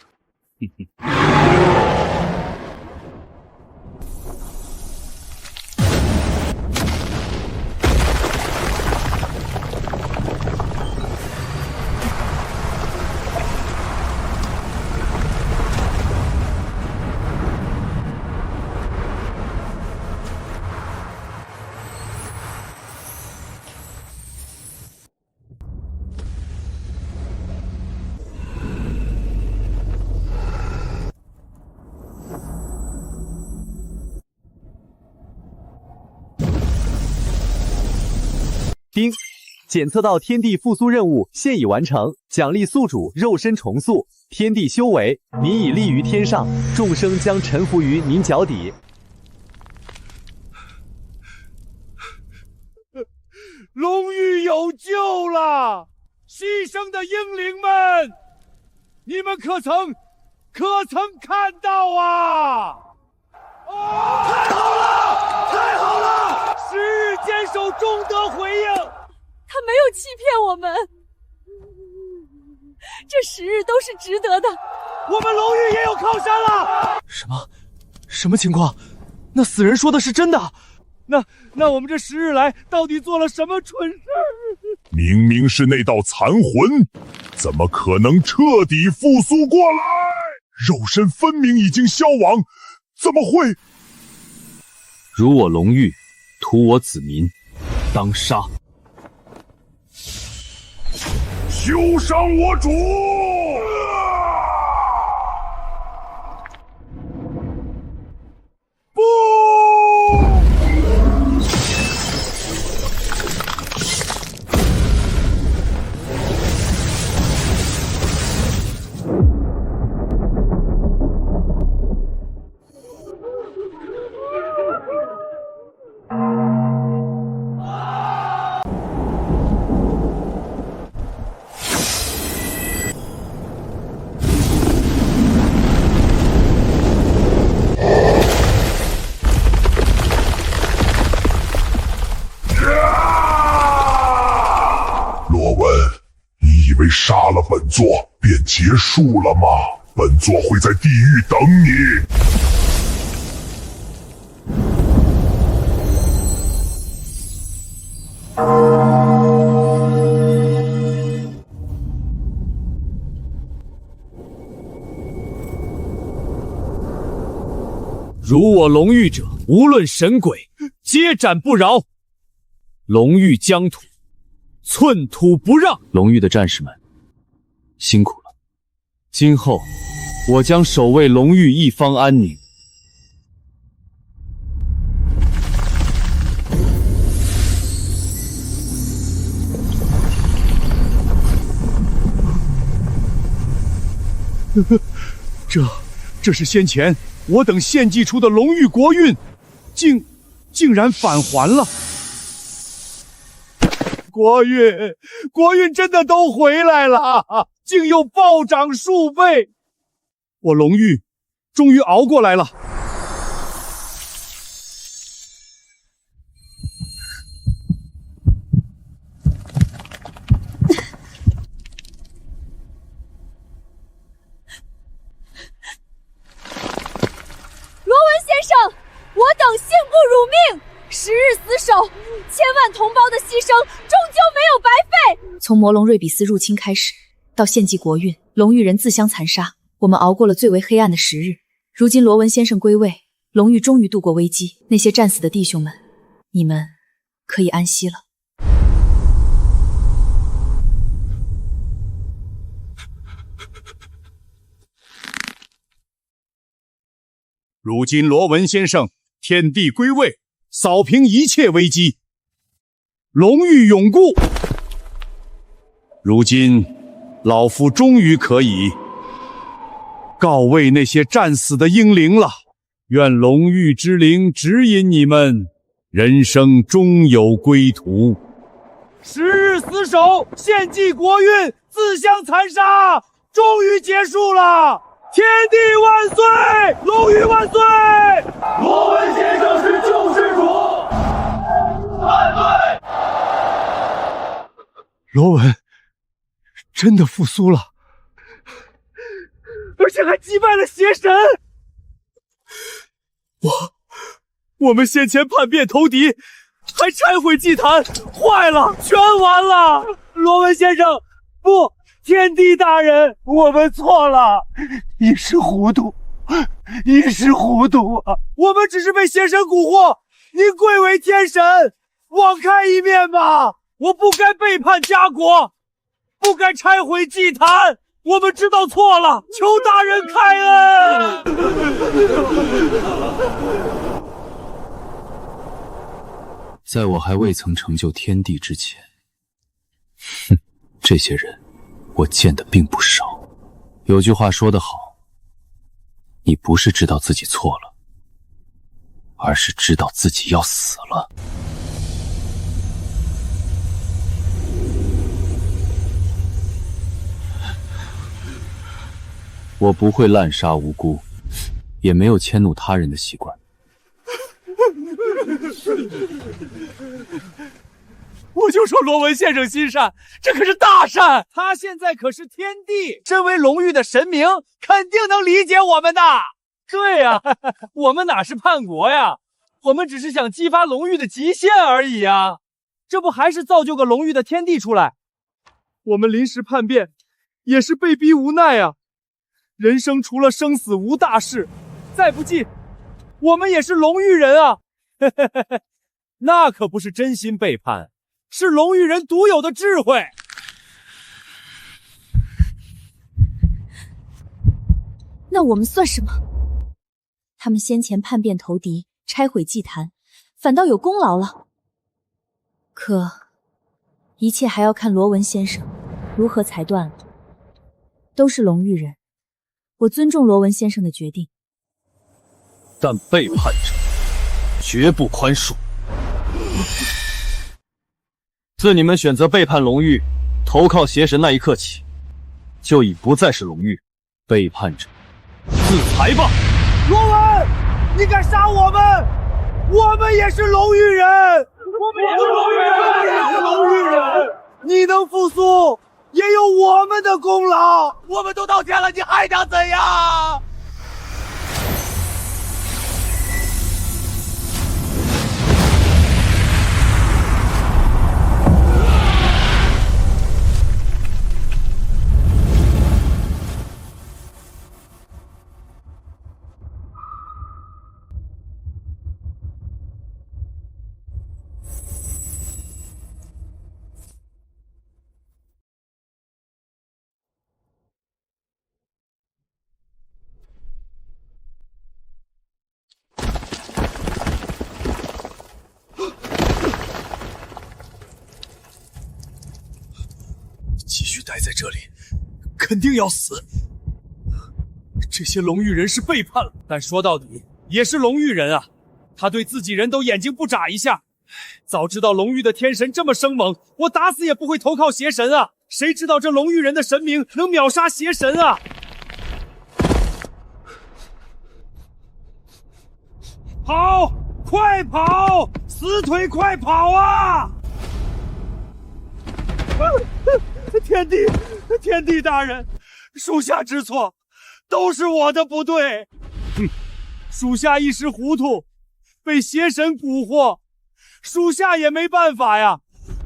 丁，检测到天地复苏任务现已完成，奖励宿主肉身重塑，天地修为，您已立于天上，众生将臣服于您脚底。龙域有救了！牺牲的英灵们，你们可曾看到啊？太好了！太好了！十日坚守终得回应。他没有欺骗我们，这10日都是值得的。我们龙域也有靠山了。什么情况？那死人说的是真的？那我们这10日来到底做了什么蠢事？明明是那道残魂，怎么可能彻底复苏过来？肉身分明已经消亡，怎么会？如我龙域，屠我子民，当杀！休伤我主！不！杀了本座便结束了吗？本座会在地狱等你。如我龙域者，无论神鬼，皆斩不饶。龙域疆土，寸土不让。龙域的战士们，辛苦了！今后我将守卫龙域一方安宁。这是先前我等献祭出的龙域国运，竟然返还了。国运真的都回来了，竟又暴涨数倍。我龙域终于熬过来了。罗文先生，我等幸不辱命，10日死守，千万同胞的牺牲终究没有白费。从魔龙瑞比斯入侵开始，到献祭国运，龙域人自相残杀，我们熬过了最为黑暗的10日。如今罗文先生归位，龙域终于度过危机。那些战死的弟兄们，你们可以安息了。如今罗文先生天地归位，扫平一切危机，龙域永固。如今老夫终于可以告慰那些战死的英灵了。愿龙域之灵指引你们，人生终有归途。10日死守，献祭国运，自相残杀，终于结束了！天地万岁，龙域万岁！罗文先生是救世主，万岁！罗文真的复苏了，而且还击败了邪神。我们先前叛变投敌，还拆毁祭坛，坏了，全完了！罗文先生，不，天帝大人，我们错了，一时糊涂，一时糊涂啊！我们只是被邪神蛊惑，您贵为天神，网开一面吧！我不该背叛家国，不该拆毁祭坛，我们知道错了，求大人开恩！在我还未曾成就天地之前，哼，这些人我见的并不少。有句话说得好，你不是知道自己错了，而是知道自己要死了。我不会滥杀无辜，也没有迁怒他人的习惯。我就说罗文先生心善，这可是大善。他现在可是天帝，身为龙域的神明，肯定能理解我们的。对呀，我们哪是叛国呀？我们只是想激发龙域的极限而已啊！这不还是造就个龙域的天帝出来？我们临时叛变，也是被逼无奈啊。人生除了生死无大事，再不济，我们也是龙域人啊。那可不是真心背叛，是龙域人独有的智慧。那我们算什么？他们先前叛变投敌，拆毁祭坛，反倒有功劳了。可一切还要看罗文先生如何裁断了。都是龙域人，我尊重罗文先生的决定，但背叛者绝不宽恕。自你们选择背叛龙域，投靠邪神那一刻起，就已不再是龙域。背叛者，自裁吧！罗文，你敢杀我们？我们也是龙域人，我们也是龙域人，我们也是龙域人。你能复苏，也有我们的功劳。我们都道歉了，你还想怎样？继续待在这里，肯定要死。这些龙域人是背叛了，但说到底也是龙域人啊。他对自己人都眼睛不眨一下。早知道龙域的天神这么生猛，我打死也不会投靠邪神啊！谁知道这龙域人的神明能秒杀邪神啊！跑，快跑，死腿快跑啊！天帝大人，属下知错，都是我的不对。属下一时糊涂，被邪神蛊惑，属下也没办法呀。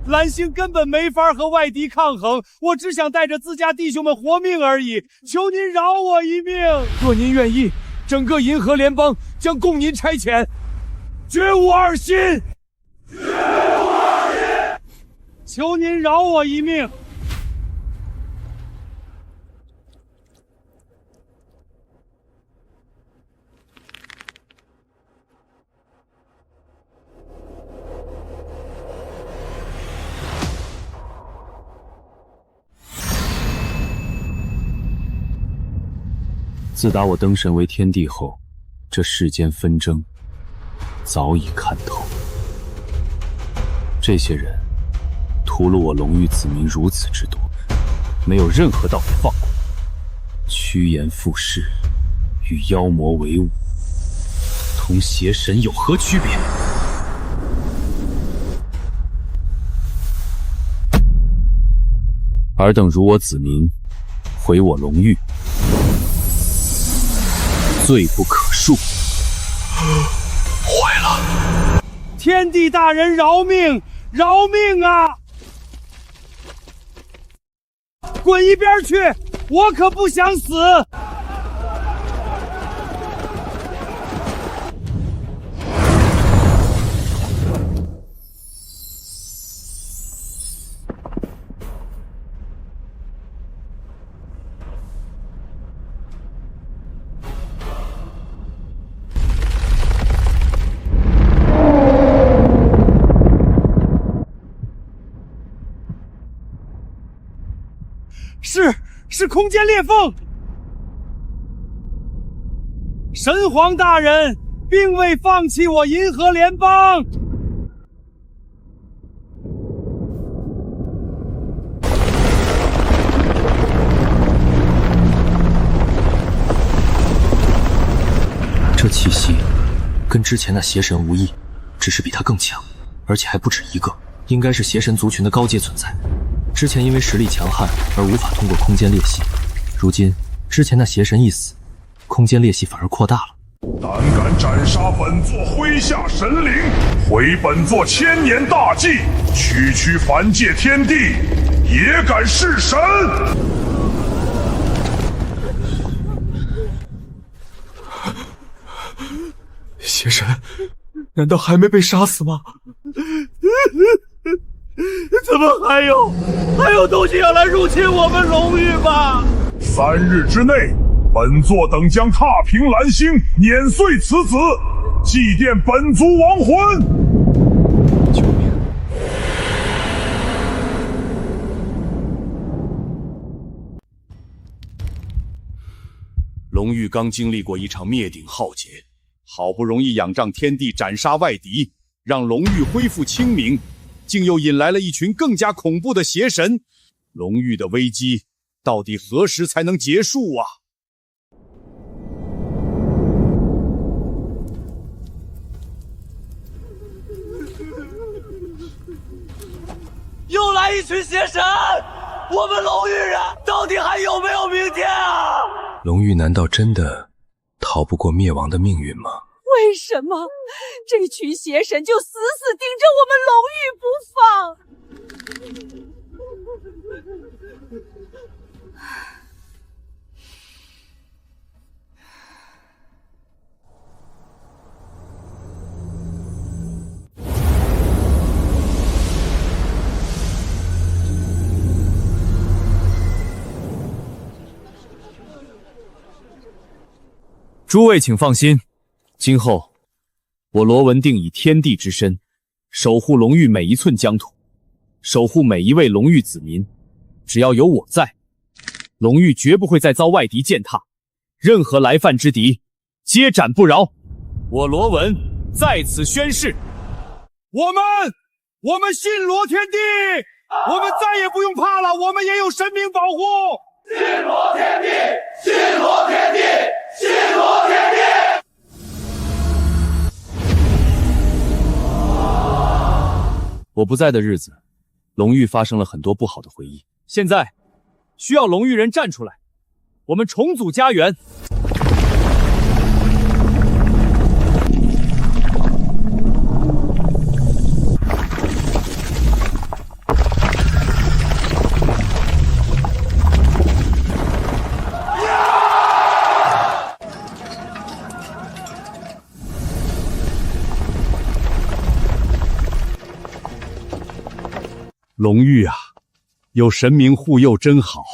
蓝星根本没法和外敌抗衡，我只想带着自家弟兄们活命而已，求您饶我一命。若您愿意，整个银河联邦将供您差遣，绝无二心。绝无二心，求您饶我一命。自打我登神为天帝后，这世间纷争早已看透。这些人屠了我龙域子民如此之多，没有任何道理放过。趋炎附势，与妖魔为伍，同邪神有何区别？尔等辱我子民，毁我龙域，罪不可恕。坏了！天帝大人饶命！饶命啊！滚一边去！我可不想死！是空间裂缝！神皇大人并未放弃我银河联邦。这气息跟之前那邪神无异，只是比他更强，而且还不止一个，应该是邪神族群的高阶存在。之前因为实力强悍而无法通过空间裂隙，如今之前那邪神一死，空间裂隙反而扩大了。胆敢斩杀本座麾下神灵，毁本座千年大计，区凡界天地，也敢弑神！邪神难道还没被杀死吗？怎么还有东西要来入侵我们龙域吧？3日之内，本座等将踏平蓝星，碾碎此子，祭奠本族亡魂。救命！龙域刚经历过一场灭顶浩劫，好不容易仰仗天地斩杀外敌，让龙域恢复清明，竟又引来了一群更加恐怖的邪神。龙域的危机到底何时才能结束啊？又来一群邪神，我们龙域人到底还有没有明天啊？龙域难道真的逃不过灭亡的命运吗？为什么这群邪神就死死盯着我们龙域不放？诸位请放心，今后我罗文定以天地之身，守护龙域每一寸疆土，守护每一位龙域子民。只要有我在，龙域绝不会再遭外敌践踏，任何来犯之敌，皆斩不饶。我罗文在此宣誓，我们信罗天帝，我们再也不用怕了，我们也有神明保护。信罗天帝，信罗天帝，信罗天帝。我不在的日子，龙域发生了很多不好的回忆。现在需要龙域人站出来，我们重组家园。龙域啊，有神明护佑真好。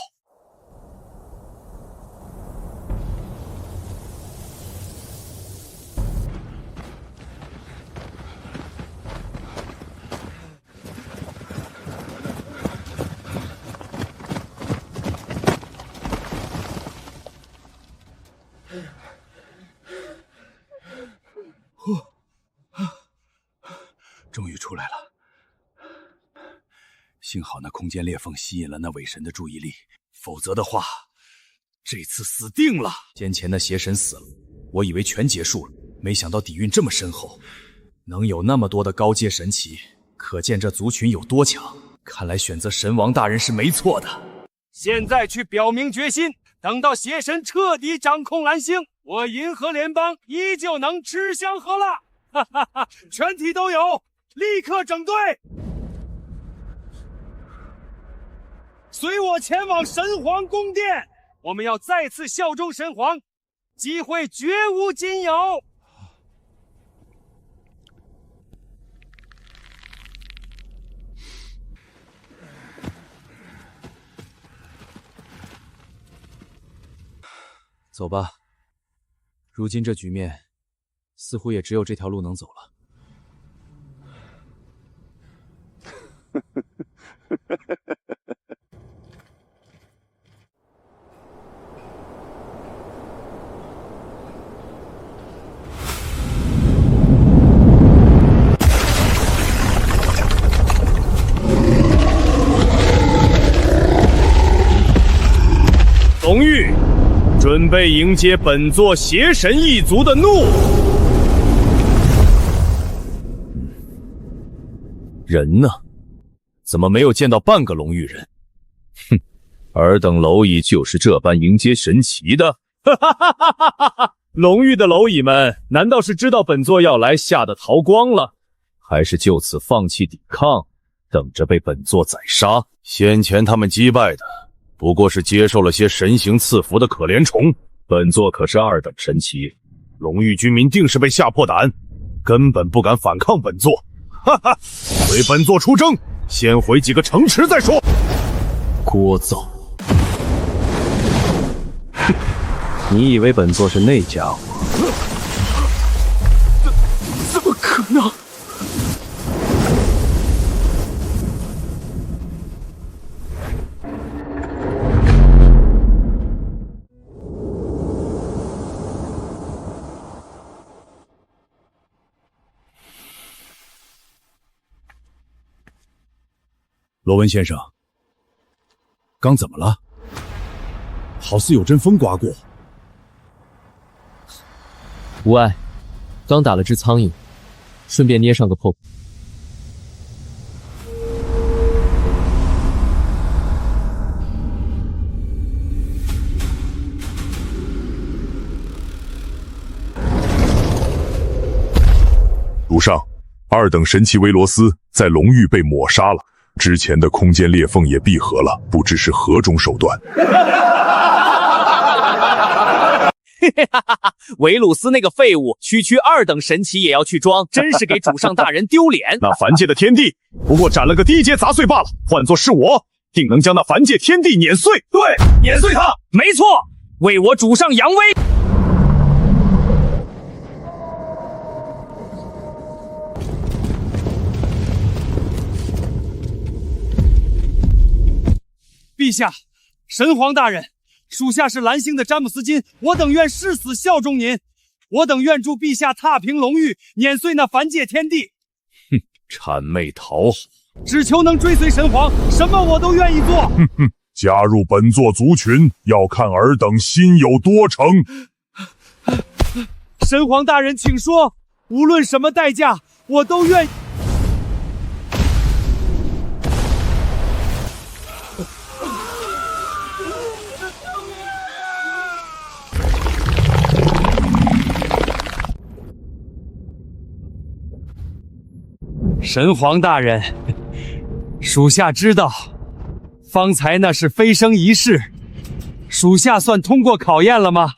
终于出来了。幸好那空间裂缝吸引了那伪神的注意力，否则的话，这次死定了。先前那邪神死了，我以为全结束了，没想到底蕴这么深厚，能有那么多的高阶神奇，可见这族群有多强。看来选择神王大人是没错的。现在去表明决心，等到邪神彻底掌控蓝星，我银河联邦依旧能吃香喝辣。哈哈哈！全体都有，立刻整队，随我前往神皇宫殿。我们要再次效忠神皇，机会绝无仅有。走吧，如今这局面，似乎也只有这条路能走了。龙玉，准备迎接本座邪神一族的怒！人呢？怎么没有见到半个龙域人？哼，尔等蝼蚁就是这般迎接神奇的？哈哈哈哈哈哈！龙域的蝼蚁们，难道是知道本座要来，吓得逃光了？还是就此放弃抵抗，等着被本座宰杀？先前他们击败的，不过是接受了些神形赐福的可怜虫。本座可是二等神奇，龙域军民定是被吓破胆，根本不敢反抗本座。哈哈，随本座出征，先毁几个城池再说。聒噪！哼，你以为本座是那家伙？怎么可能？罗文先生，刚怎么了？好似有阵风刮过。无碍，刚打了只苍蝇，顺便捏上个破。主上，二等神奇维罗斯在龙域被抹杀了。之前的空间裂缝也闭合了，不知是何种手段。维鲁斯那个废物，区区二等神奇也要去装，真是给主上大人丢脸。那凡界的天地不过斩了个低阶杂碎罢了，换作是我，定能将那凡界天地碾碎。对，碾碎他，没错，为我主上扬威。陛下，神皇大人，属下是蓝星的詹姆斯金，我等愿誓死效忠您，我等愿助陛下踏平龙域，碾碎那凡界天地。哼，谄媚讨好，只求能追随神皇，什么我都愿意做。哼哼，加入本座族群，要看尔等心有多诚。神皇大人，请说，无论什么代价，我都愿意。神皇大人，属下知道，方才那是飞升仪式，属下算通过考验了吗？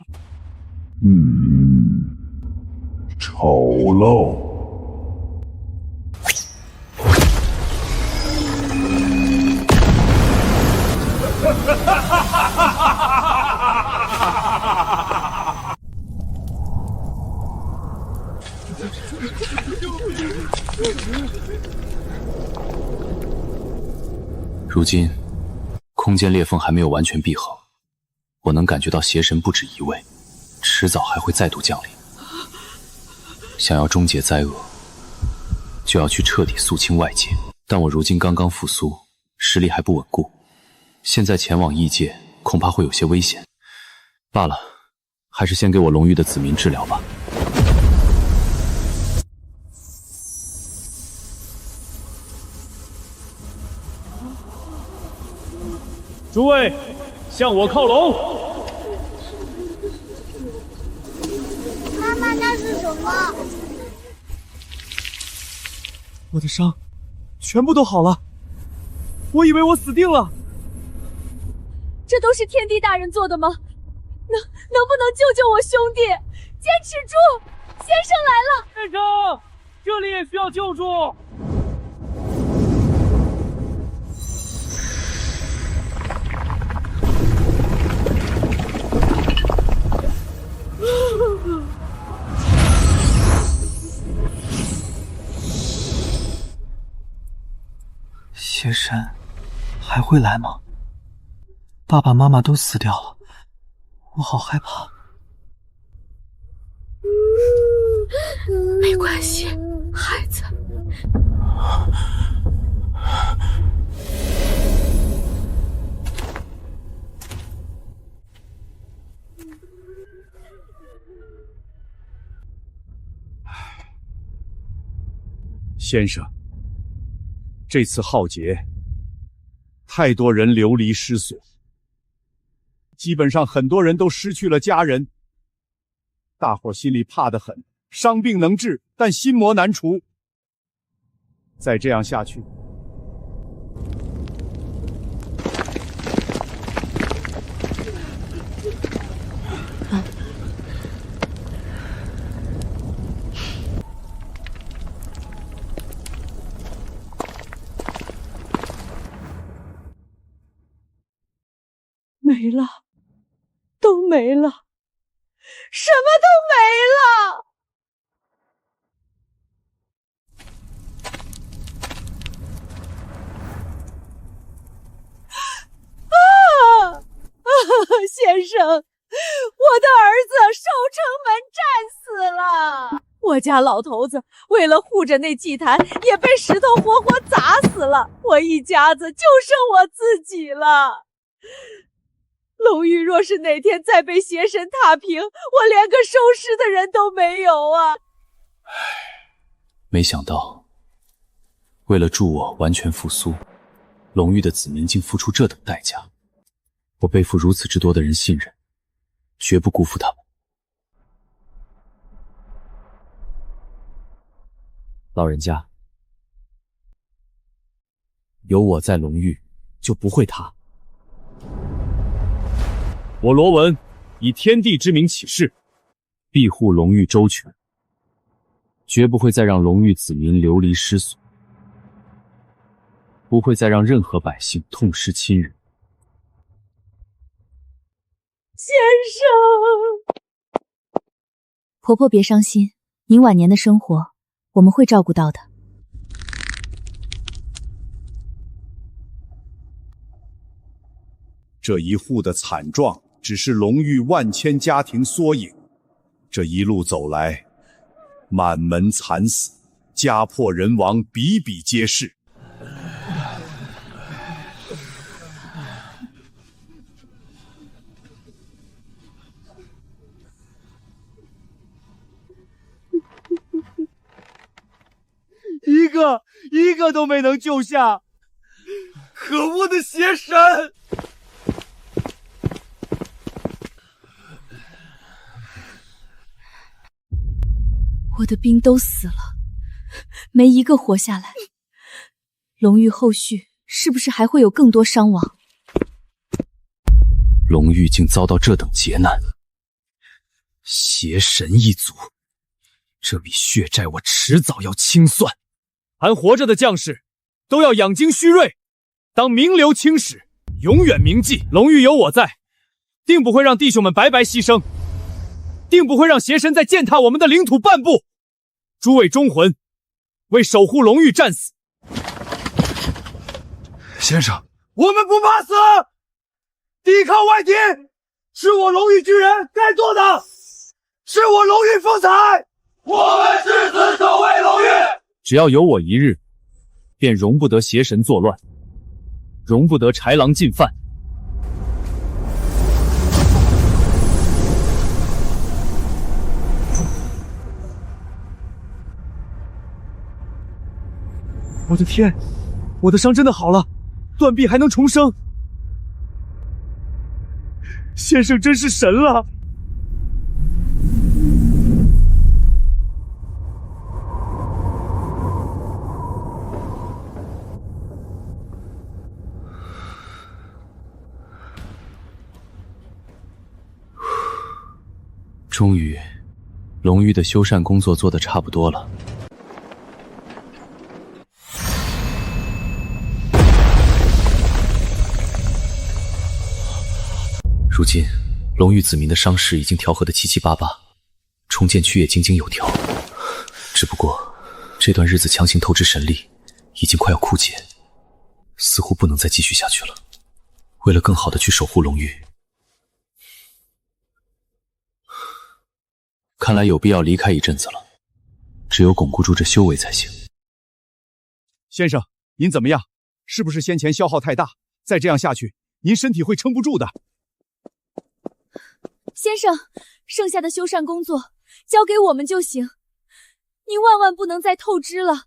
丑陋。如今，空间裂缝还没有完全闭合，我能感觉到邪神不止一位，迟早还会再度降临。想要终结灾厄，就要去彻底肃清外界。但我如今刚刚复苏，实力还不稳固，现在前往异界恐怕会有些危险。罢了，还是先给我龙域的子民治疗吧。诸位，向我靠拢！妈妈，那是什么？我的伤全部都好了，我以为我死定了。这都是天帝大人做的吗？能不能救救我兄弟？坚持住，先生来了！先生，这里也需要救助。邪神还会来吗？爸爸妈妈都死掉了，我好害怕。没关系，孩子。先生，这次浩劫，太多人流离失所，基本上很多人都失去了家人，大伙心里怕得很。伤病能治，但心魔难除。再这样下去，没了，都没了，什么都没了。先生，我的儿子守城门战死了。我家老头子为了护着那祭坛，也被石头活活砸死了。我一家子就剩我自己了。龙域若是哪天再被邪神踏平，我连个收尸的人都没有啊！没想到，为了助我完全复苏，龙域的子民竟付出这等代价。我背负如此之多的人信任，绝不辜负他们。老人家，有我在龙域，就不会塌。我罗文以天地之名起誓，庇护龙域周全，绝不会再让龙域子民流离失所，不会再让任何百姓痛失亲人。先生，婆婆别伤心，您晚年的生活我们会照顾到的。这一户的惨状只是龙域万千家庭缩影。这一路走来，满门惨死，家破人亡，比比皆是。一个都没能救下，可恶的邪神！我的兵都死了，没一个活下来。龙域后续是不是还会有更多伤亡？龙域竟遭到这等劫难，邪神一族，这笔血债我迟早要清算。还活着的将士都要养精蓄锐，当名留青史，永远铭记。龙域有我在，定不会让弟兄们白白牺牲，定不会让邪神再践踏我们的领土半步。诸位忠魂，为守护龙域战死。先生，我们不怕死，抵抗外敌是我龙域巨人该做的，是我龙域风采。我们誓死守卫龙域，只要有我一日，便容不得邪神作乱，容不得豺狼进犯。我的天，我的伤真的好了，断臂还能重生，先生真是神了！终于，龙玉的修缮工作做得差不多了。如今，龙玉子民的伤势已经调和得七七八八，重建区也井井有条。只不过，这段日子强行透支神力，已经快要枯竭，似乎不能再继续下去了。为了更好地去守护龙玉，看来有必要离开一阵子了，只有巩固住这修为才行。先生，您怎么样？是不是先前消耗太大？再这样下去，您身体会撑不住的。先生，剩下的修缮工作交给我们就行，您万万不能再透支了。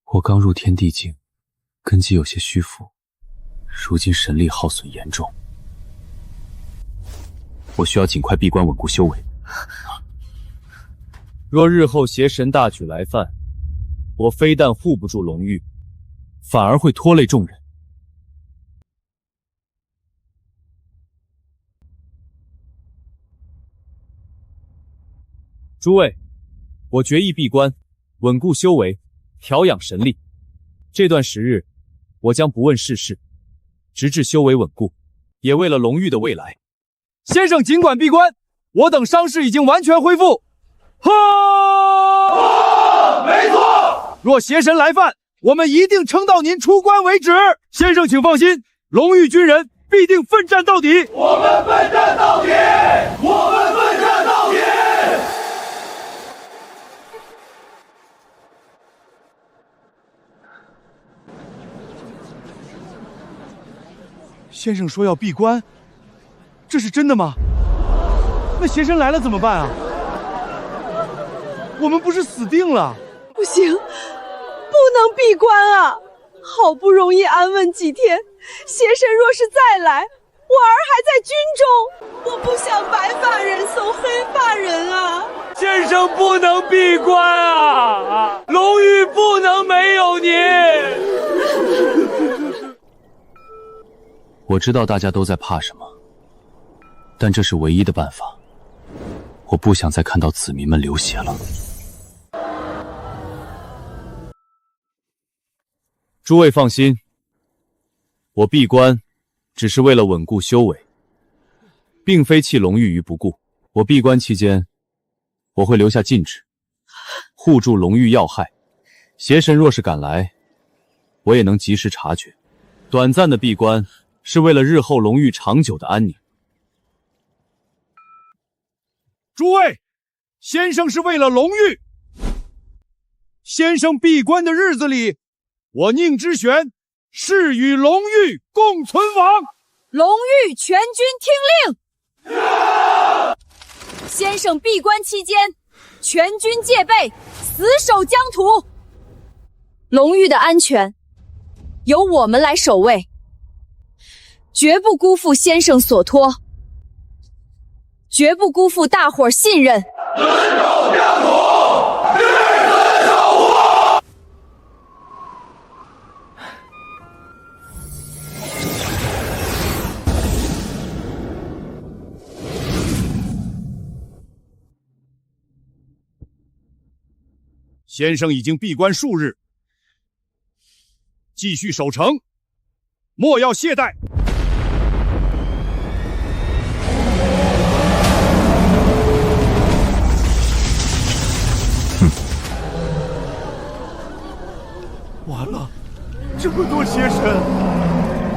我刚入天地境，根基有些虚浮，如今神力耗损严重，我需要尽快闭关稳固修为。若日后邪神大举来犯，我非但护不住龙玉，反而会拖累众人。诸位，我决意闭关，稳固修为，调养神力。这段时日，我将不问世事，直至修为稳固，也为了龙玉的未来。先生尽管闭关，我等伤势已经完全恢复。没错。若邪神来犯，我们一定撑到您出关为止。先生请放心，龙玉军人必定奋战到底。我们奋战到底！我们奋战到底！先生说要闭关，这是真的吗？那邪神来了怎么办啊？我们不是死定了？不行，不能闭关啊！好不容易安稳几天，邪神若是再来，我儿还在军中，我不想白发人送黑发人啊！先生不能闭关啊！龙玉不能没有您！我知道大家都在怕什么，但这是唯一的办法。我不想再看到子民们流血了。诸位放心，我闭关只是为了稳固修为，并非弃龙玉于不顾。我闭关期间，我会留下禁制，护住龙玉要害。邪神若是赶来，我也能及时察觉。短暂的闭关是为了日后龙玉长久的安宁。诸位，先生是为了龙玉。先生闭关的日子里，我宁之玄誓与龙玉共存亡。龙玉全军听令！先生闭关期间，全军戒备，死守疆土。龙玉的安全由我们来守卫，绝不辜负先生所托，绝不辜负大伙儿信任。死守疆土，至死守护。先生已经闭关数日，继续守城，莫要懈怠。完了，这么多邪神，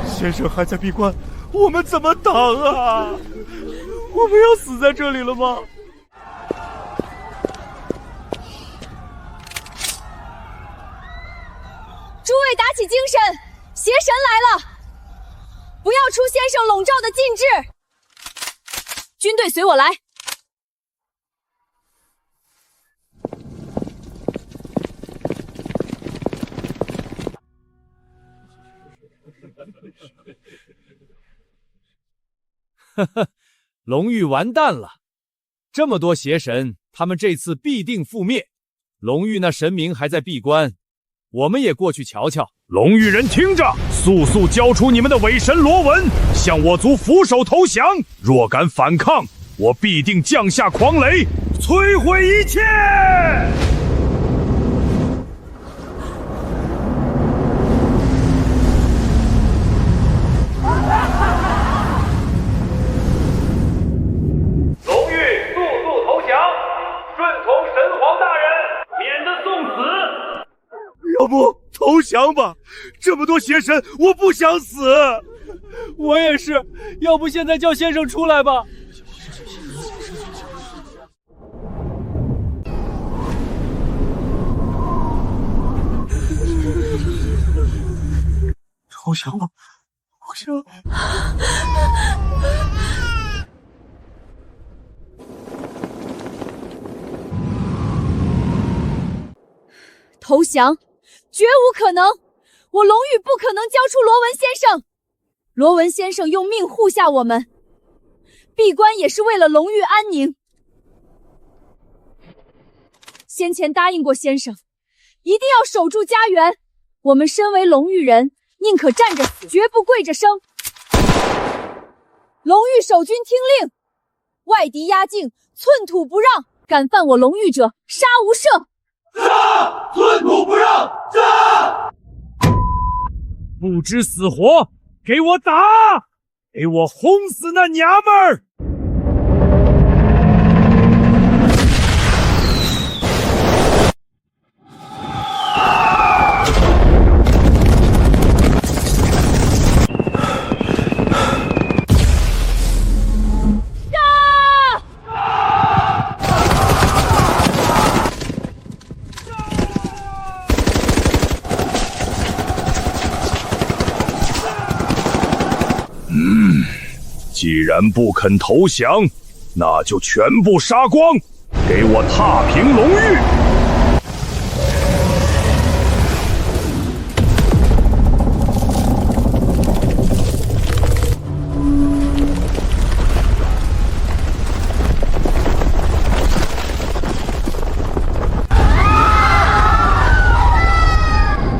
先生还在闭关，我们怎么挡啊？我们要死在这里了吗？诸位打起精神，邪神来了！不要出先生笼罩的禁制。军队随我来。呵呵，龙域完蛋了！这么多邪神，他们这次必定覆灭。龙域那神明还在闭关，我们也过去瞧瞧。龙域人听着，速速交出你们的伪神罗文，向我族俯首投降。若敢反抗，我必定降下狂雷，摧毁一切！龙域速速投降，顺从神皇大人，免得送死。要不投降吧？这么多邪神，我不想死。我也是，要不现在叫先生出来吧。投降了，投降。投降，绝无可能！我龙域不可能交出罗文先生。罗文先生用命护下我们，闭关也是为了龙域安宁。先前答应过先生，一定要守住家园。我们身为龙域人，宁可站着死，绝不跪着生。龙域守军听令，外敌压境，寸土不让。敢犯我龙域者，杀无赦。杀！寸土不让！杀！不知死活，给我打！给我轰死那娘们儿！既然不肯投降，那就全部杀光，给我踏平龙域！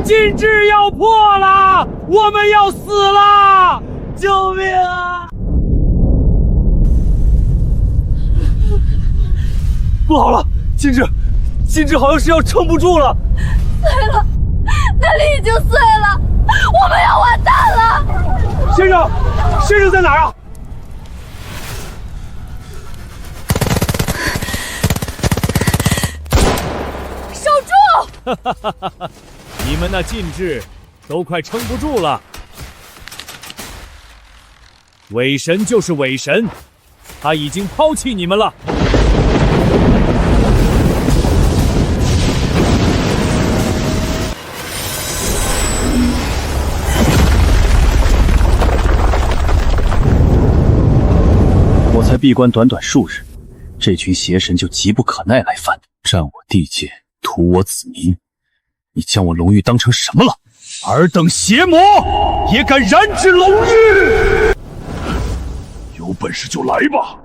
禁制要破了，我们要死了！救命啊！不好了，禁制好像是要撑不住了。碎了，那里已经碎了，我们要完蛋了！先生在哪儿啊？守住！哈哈哈哈！你们那禁制都快撑不住了。伪神就是伪神，他已经抛弃你们了。我才闭关短短数日，这群邪神就急不可耐来犯，占我地界，屠我子民。你将我龙域当成什么了？尔等邪魔也敢染指龙域？有本事就来吧！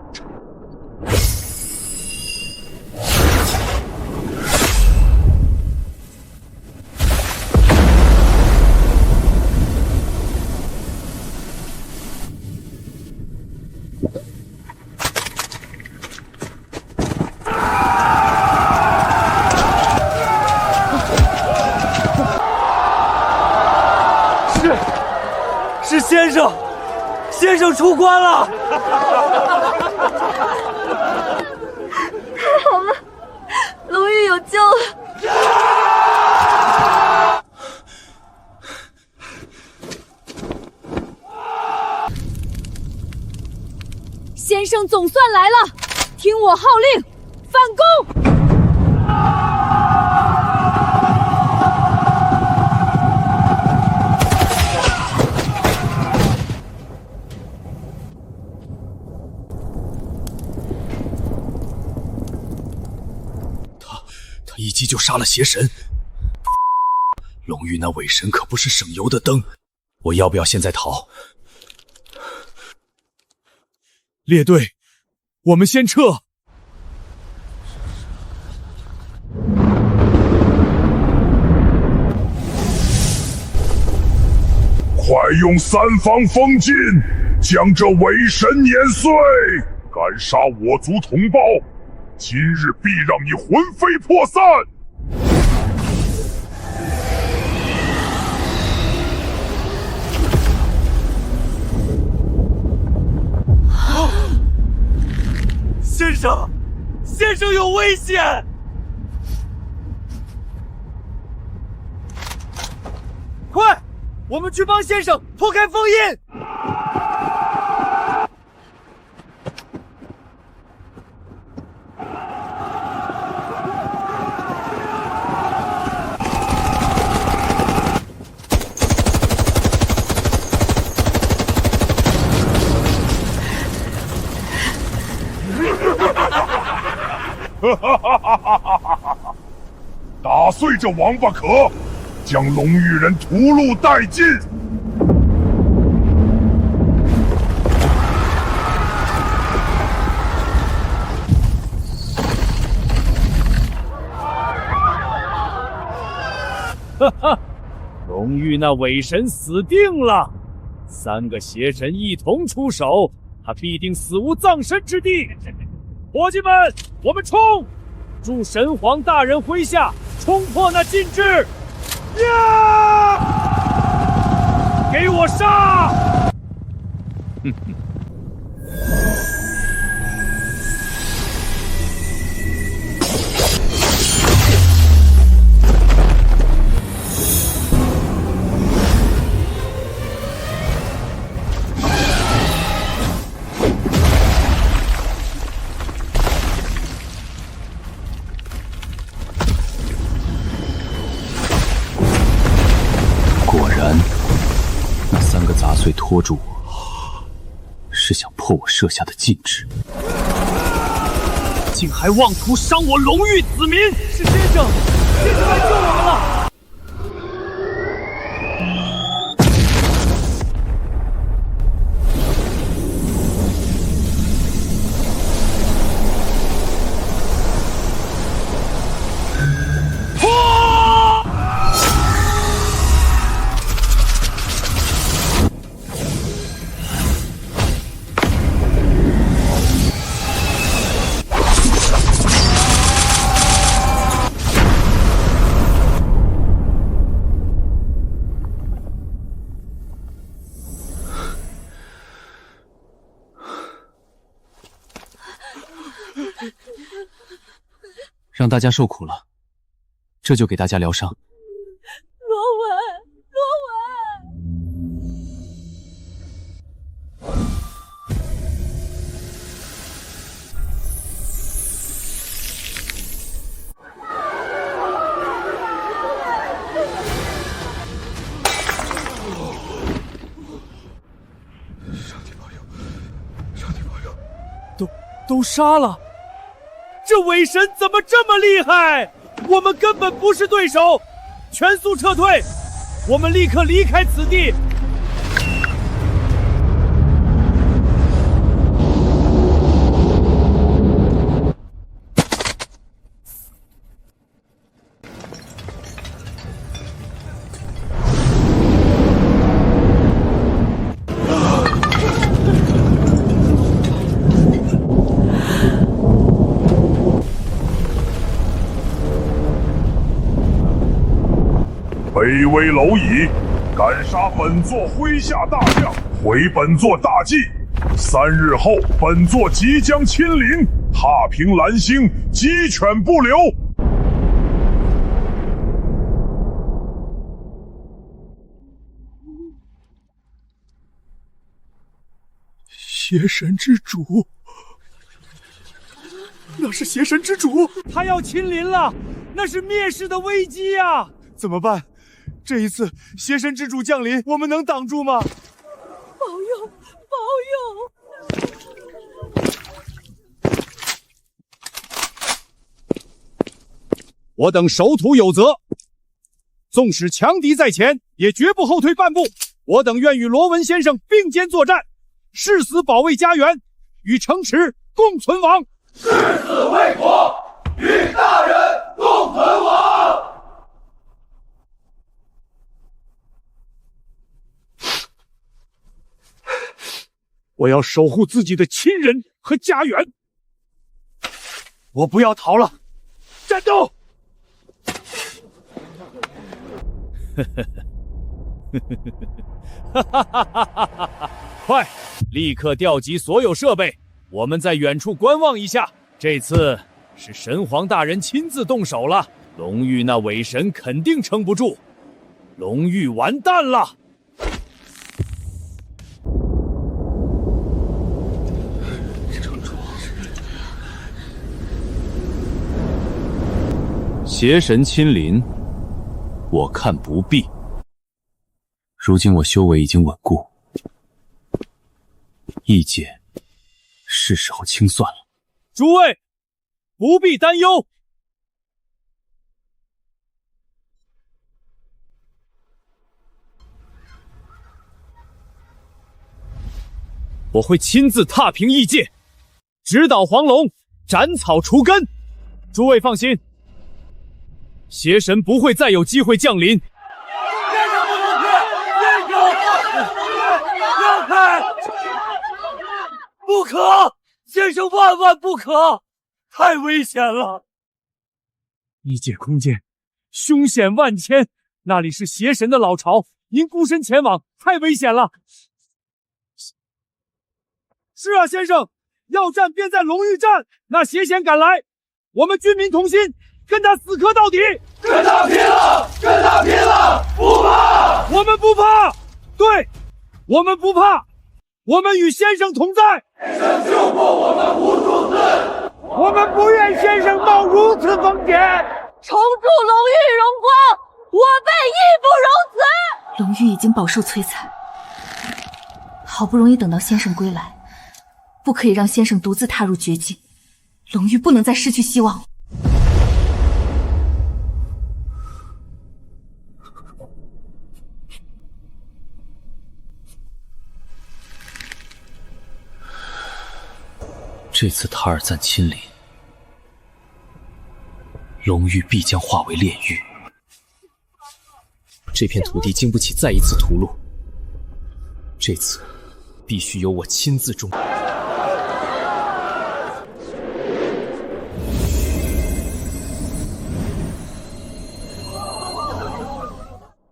是先生出关了！太好了，龙域有救了！生总算来了，听我号令，反攻！他一击就杀了邪神。龙域那伪神可不是省油的灯，我要不要现在逃？列队，我们先撤。快用三方封禁，将这伪神碾碎！敢杀我族同胞，今日必让你魂飞魄散！先生，先生有危险！快，我们去帮先生破开封印！打碎这王八壳，将龙域人屠戮殆尽！哈哈，龙域那伪神死定了！3个邪神一同出手，他必定死无葬身之地。伙计们，我们冲！助神皇大人麾下冲破那禁制！呀！给我杀！哼哼。遂拖住我，是想破我设下的禁制，竟还妄图伤我龙域子民！是先生，先生来救我们了！让大家受苦了，这就给大家疗伤。罗文，上帝保佑，上帝保佑！都杀了！这伪神怎么这么厉害？我们根本不是对手，全速撤退！我们立刻离开此地！卑微蝼蚁，敢杀本座麾下大将，毁本座大计。3日后，本座即将亲临，踏平蓝星，鸡犬不留。邪神之主。那是邪神之主，他要亲临了，那是灭世的危机呀！怎么办？这一次邪神之主降临，我们能挡住吗？保佑，保佑！我等守土有责，纵使强敌在前，也绝不后退半步。我等愿与罗文先生并肩作战，誓死保卫家园，与城池共存亡。誓死为国，与大人共存亡。我要守护自己的亲人和家园，我不要逃了！战斗！快，立刻调集所有设备，我们在远处观望一下。这次是神皇大人亲自动手了，龙玉那伪神肯定撑不住，龙玉完蛋了。邪神亲临，我看不必。如今我修为已经稳固，异界是时候清算了。诸位，不必担忧。我会亲自踏平异界，直捣黄龙，斩草除根。诸位放心，邪神不会再有机会降临。先生不能去，先生，让开！不可，先生万万不可，太危险了。异界空间凶险万千，那里是邪神的老巢，您孤身前往太危险了。是啊，先生，要战便在龙玉战，那邪仙赶来，我们军民同心，跟他死磕到底！跟他拼了！跟他拼了！不怕！我们不怕！对，我们不怕，我们与先生同在。先生救过我们无数次，我们不愿先生冒如此风险。重铸龙玉荣光，我辈义不容辞。龙玉已经饱受摧残，好不容易等到先生归来，不可以让先生独自踏入绝境。龙玉不能再失去希望了。这次塔尔赞亲临，龙玉必将化为炼狱。这片土地经不起再一次屠戮，这次必须由我亲自中。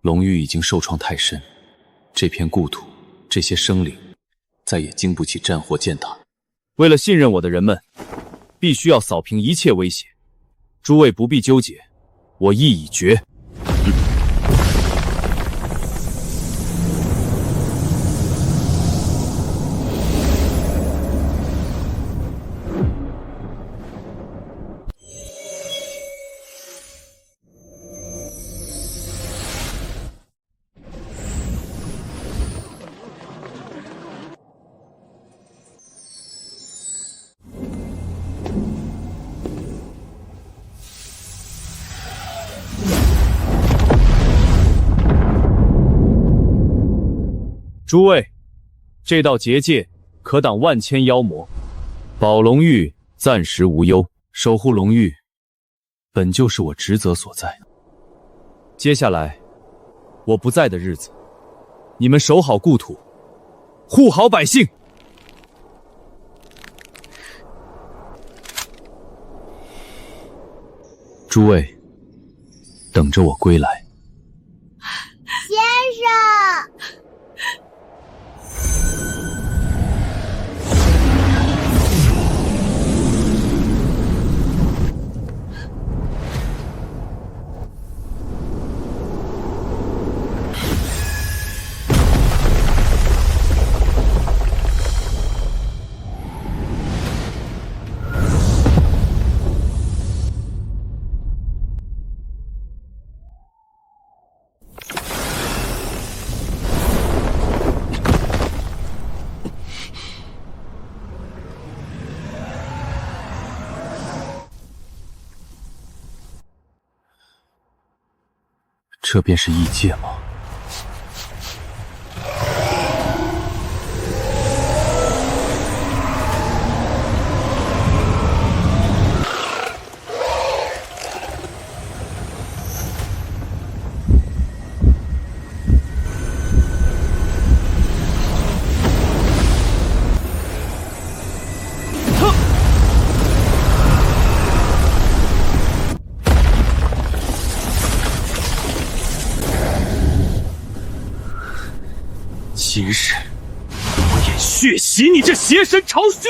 龙玉已经受创太深，这片故土，这些生灵，再也经不起战火践踏。为了信任我的人们，必须要扫平一切威胁。诸位不必纠结，我意已决。诸位，这道结界可挡万千妖魔，保龙玉暂时无忧，守护龙玉本就是我职责所在。接下来我不在的日子，你们守好故土，护好百姓。诸位，等着我归来。先生。这便是异界吗？今日，我也血洗你这邪神巢穴！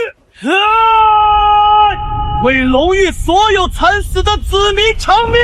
为龙域所有惨死的子民偿命！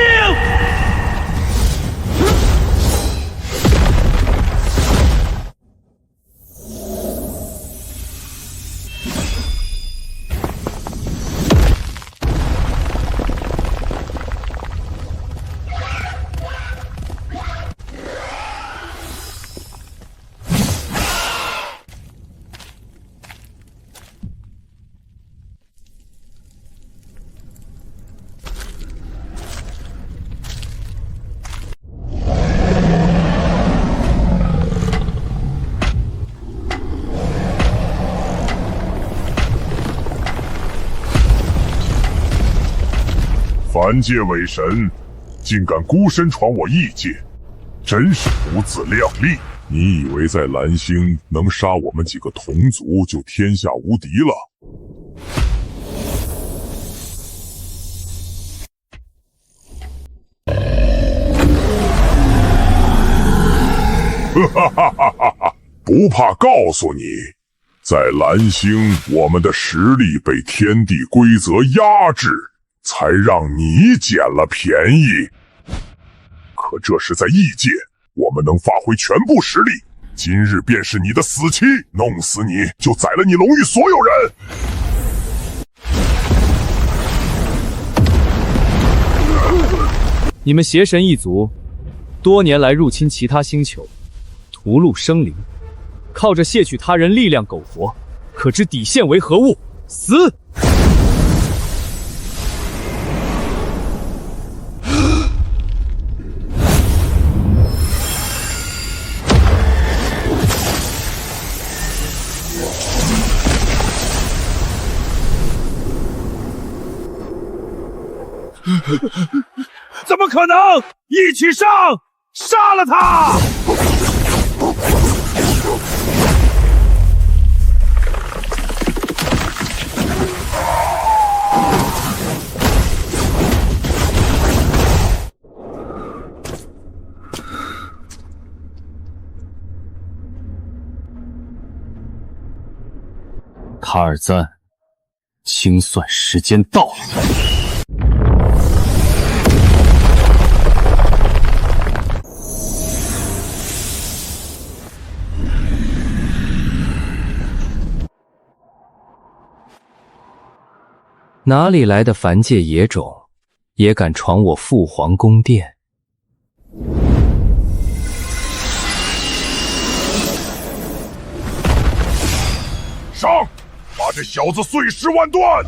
凡界伪神，竟敢孤身闯我异界，真是不自量力！你以为在蓝星能杀我们几个同族就天下无敌了？哈哈哈哈哈！不怕告诉你，在蓝星，我们的实力被天地规则压制。才让你捡了便宜，可这是在异界，我们能发挥全部实力。今日便是你的死期，弄死你就宰了你龙域所有人。你们邪神一族，多年来入侵其他星球，屠戮生灵，靠着窃取他人力量苟活，可知底线为何物？死！怎么可能？一起上，杀了他！塔尔赞，清算时间到了。哪里来的凡界野种，也敢闯我父皇宫殿？上，把这小子碎尸万段！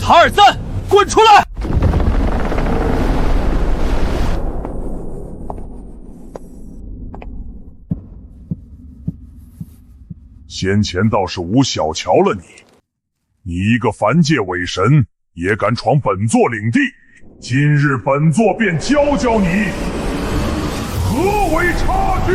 塔尔赞，滚出来！先前倒是无小瞧了你，你一个凡界伪神也敢闯本座领地，今日本座便教教你何为差距！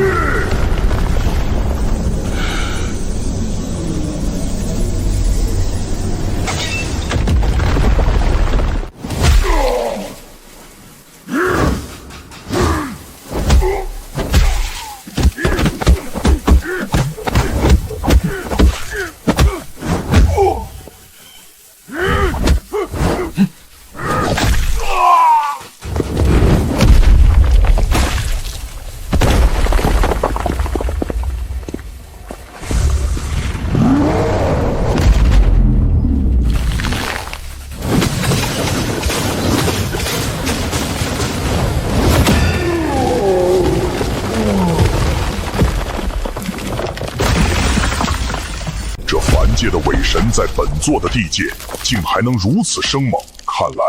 界的伪神在本座的地界竟还能如此生猛，看来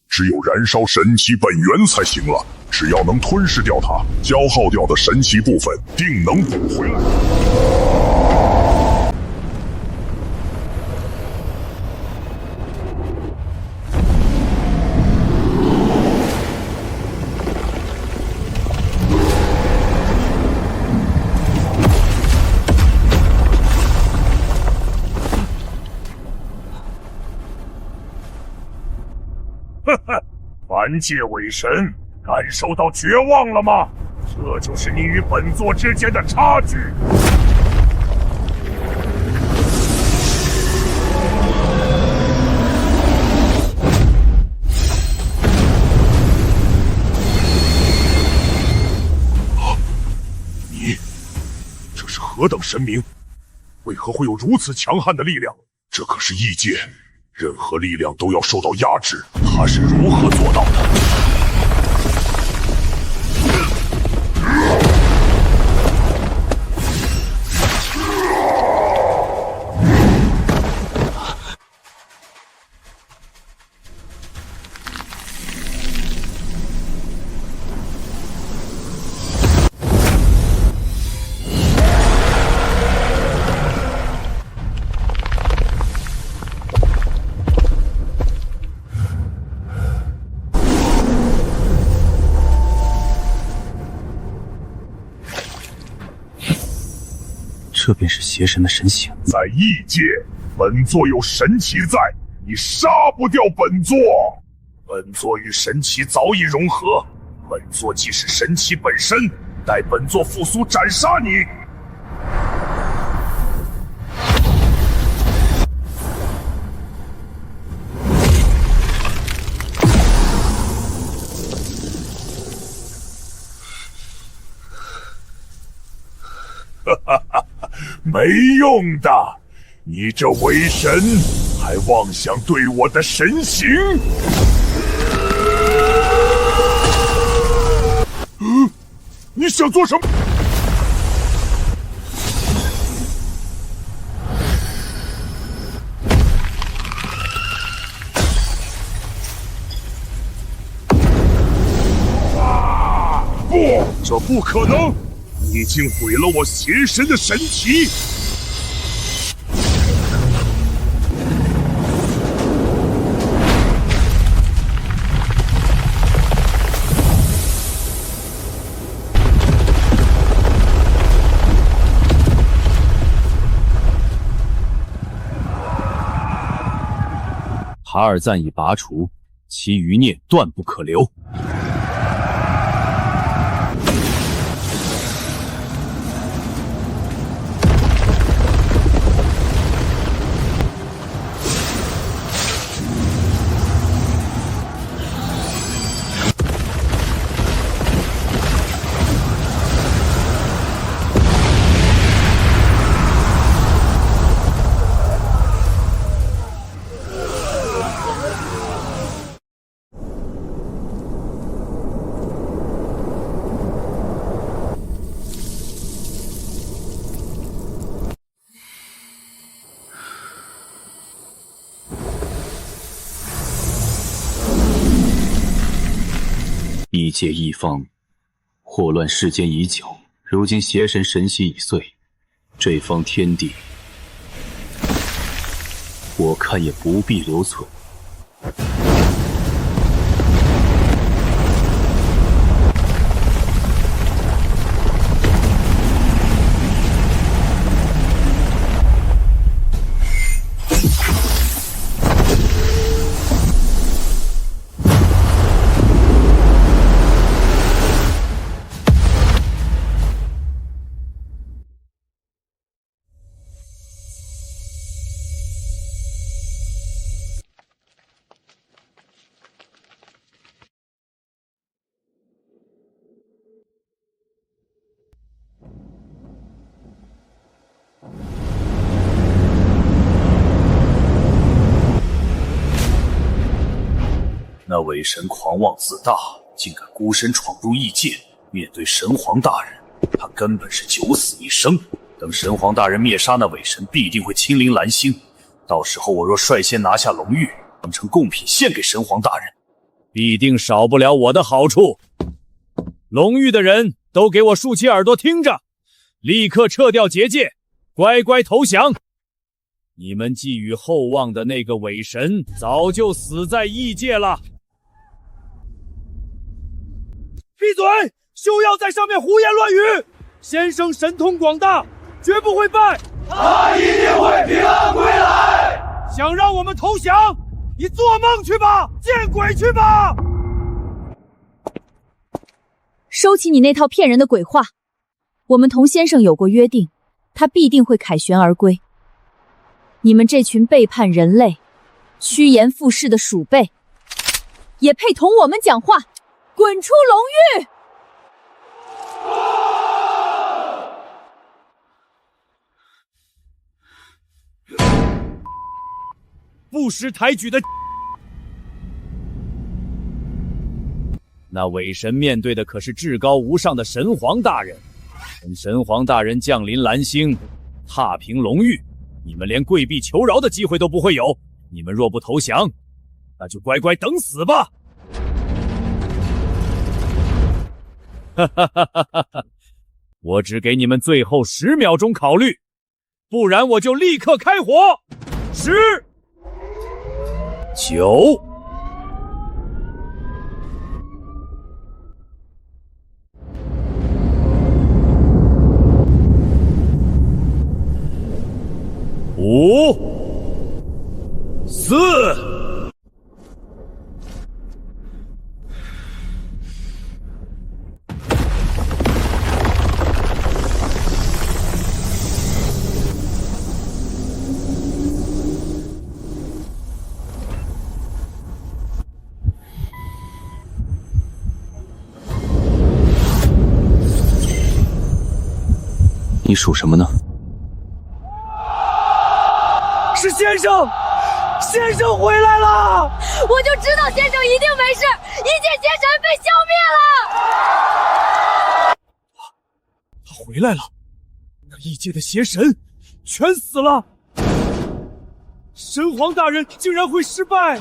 只有燃烧神奇本源才行了。只要能吞噬掉它，消耗掉的神奇部分定能补回来。呵呵，凡界伪神，感受到绝望了吗？这就是你与本座之间的差距。你，这是何等神明？为何会有如此强悍的力量？这可是异界。任何力量都要受到压制，他是如何做到的？这便是邪神的神形。在异界，本座有神奇在，你杀不掉本座。本座与神奇早已融合，本座既是神奇本身，待本座复苏斩杀你。哈哈哈！没用的，你这伪神还妄想对我的神行？你想做什么？不，这不可能！你竟毁了我邪神的神奇！哈尔赞已拔除，其余孽断不可留。异界一方，祸乱世间已久，如今邪神神息已碎，这方天地，我看也不必留存。那伪神狂妄自大，竟敢孤身闯入异界，面对神皇大人，他根本是九死一生。等神皇大人灭杀那伪神，必定会亲临蓝星。到时候我若率先拿下龙玉，当成贡品献给神皇大人，必定少不了我的好处。龙域的人都给我竖起耳朵听着，立刻撤掉结界，乖乖投降。你们寄予厚望的那个伪神早就死在异界了。闭嘴！休要在上面胡言乱语！先生神通广大，绝不会败。他一定会平安归来。想让我们投降？你做梦去吧！见鬼去吧！收起你那套骗人的鬼话。我们同先生有过约定，他必定会凯旋而归。你们这群背叛人类、趋炎附势的鼠辈，也配同我们讲话？滚出龙域！不识抬举的。那伪神面对的可是至高无上的神皇大人，等神皇大人降临蓝星，踏平龙域，你们连跪地求饶的机会都不会有。你们若不投降，那就乖乖等死吧！哈哈哈哈哈哈！我只给你们最后10秒钟考虑，不然我就立刻开火。10、9、5、4。你属什么呢？是先生，先生回来了！我就知道先生一定没事，一界邪神被消灭了。他回来了，那异界的邪神全死了。神皇大人竟然会失败！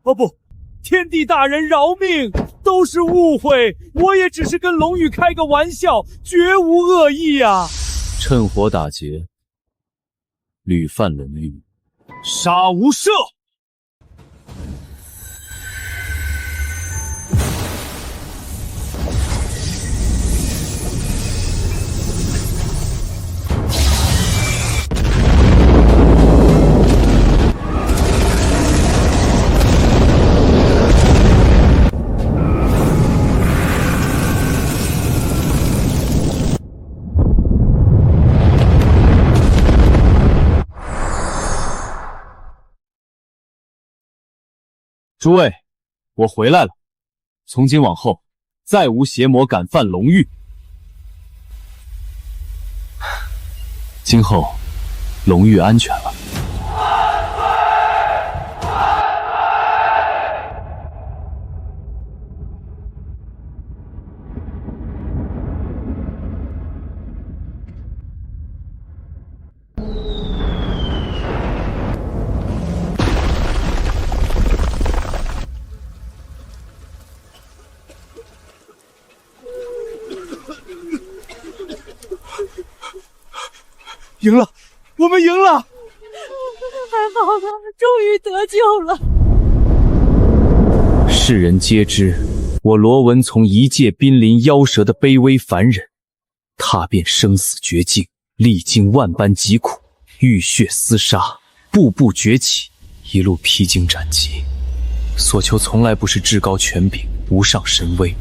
哦不，天帝大人饶命！都是误会，我也只是跟龙宇开个玩笑，绝无恶意啊！趁火打劫，屡犯龙域，杀无赦！诸位，我回来了。从今往后，再无邪魔敢犯龙域。今后，龙域安全了。赢了，我们赢了！太好了，终于得救了。世人皆知，我罗文从一介濒临夭折的卑微凡人，踏遍生死绝境，历经万般疾苦，浴血厮杀，步步崛起，一路披荆斩棘，所求从来不是至高权柄、无上神威，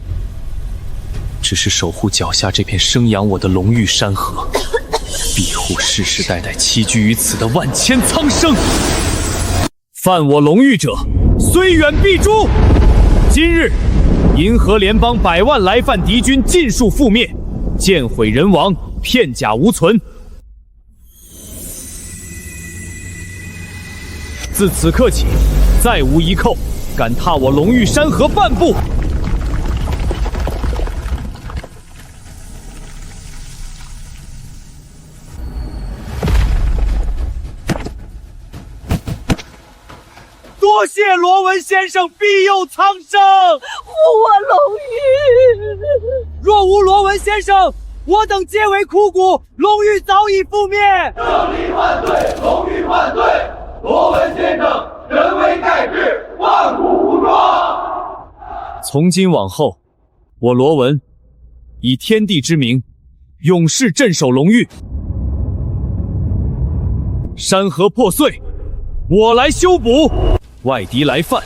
只是守护脚下这片生养我的龙域山河，庇护世世代代栖居于此的万千苍生。犯我龙域者，虽远必诛。今日，银河联邦100万来犯敌军尽数覆灭，剑毁人亡，片甲无存。自此刻起，再无一寇敢踏我龙域山河半步。多谢罗文先生庇佑苍生，护我龙玉。若无罗文先生，我等皆为枯骨，龙玉早已覆灭。胜利万岁，龙玉万岁！罗文先生人为盖世，万古无双。从今往后，我罗文以天地之名，永世镇守龙域。山河破碎，我来修补；外敌来犯，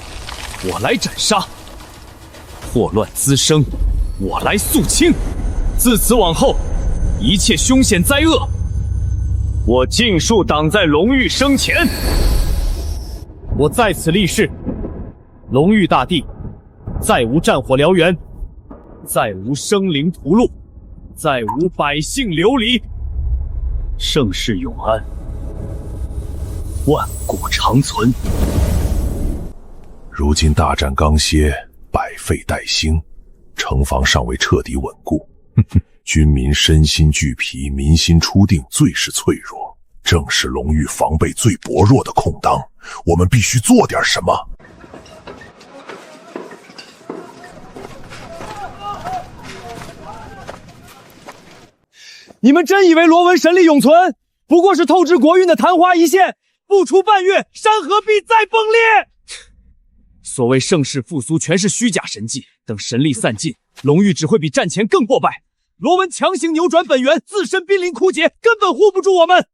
我来斩杀；祸乱滋生，我来肃清。自此往后，一切凶险灾恶，我尽数挡在龙玉生前。我在此立誓，龙玉大帝，再无战火燎原，再无生灵屠戮，再无百姓流离，盛世永安，万古长存。如今大战刚歇，百废待兴，城防尚未彻底稳固，军民身心俱疲，民心初定，最是脆弱，正是龙玉防备最薄弱的空当。我们必须做点什么。你们真以为罗文神力永存，不过是透支国运的昙花一现？不出半月，山河必再崩裂。所谓盛世复苏，全是虚假神迹。等神力散尽，龙玉只会比战前更破败。罗文强行扭转本源，自身濒临枯竭，根本护不住我们。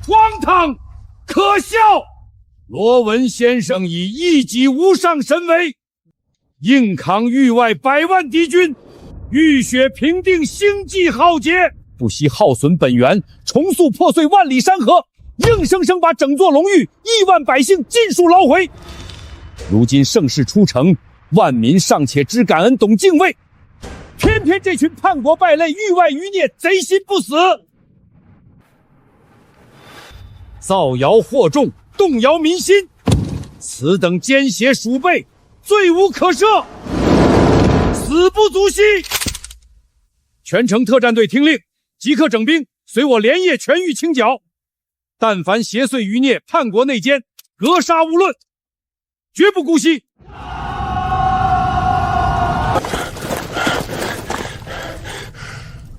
荒唐，可笑！罗文先生以一己无上神威，硬扛域外100万敌军，浴血平定星际浩劫，不惜耗损本源，重塑破碎万里山河，硬生生把整座龙域亿万百姓尽数捞回。如今盛世出城，万民尚且知感恩懂敬畏，偏偏这群叛国败类域外余孽贼心不死，造谣惑众，动摇民心，此等奸邪鼠辈，罪无可赦，死不足惜。全城特战队听令，即刻整兵，随我连夜全域清剿。但凡邪祟余孽、叛国内奸，格杀勿论，绝不姑息。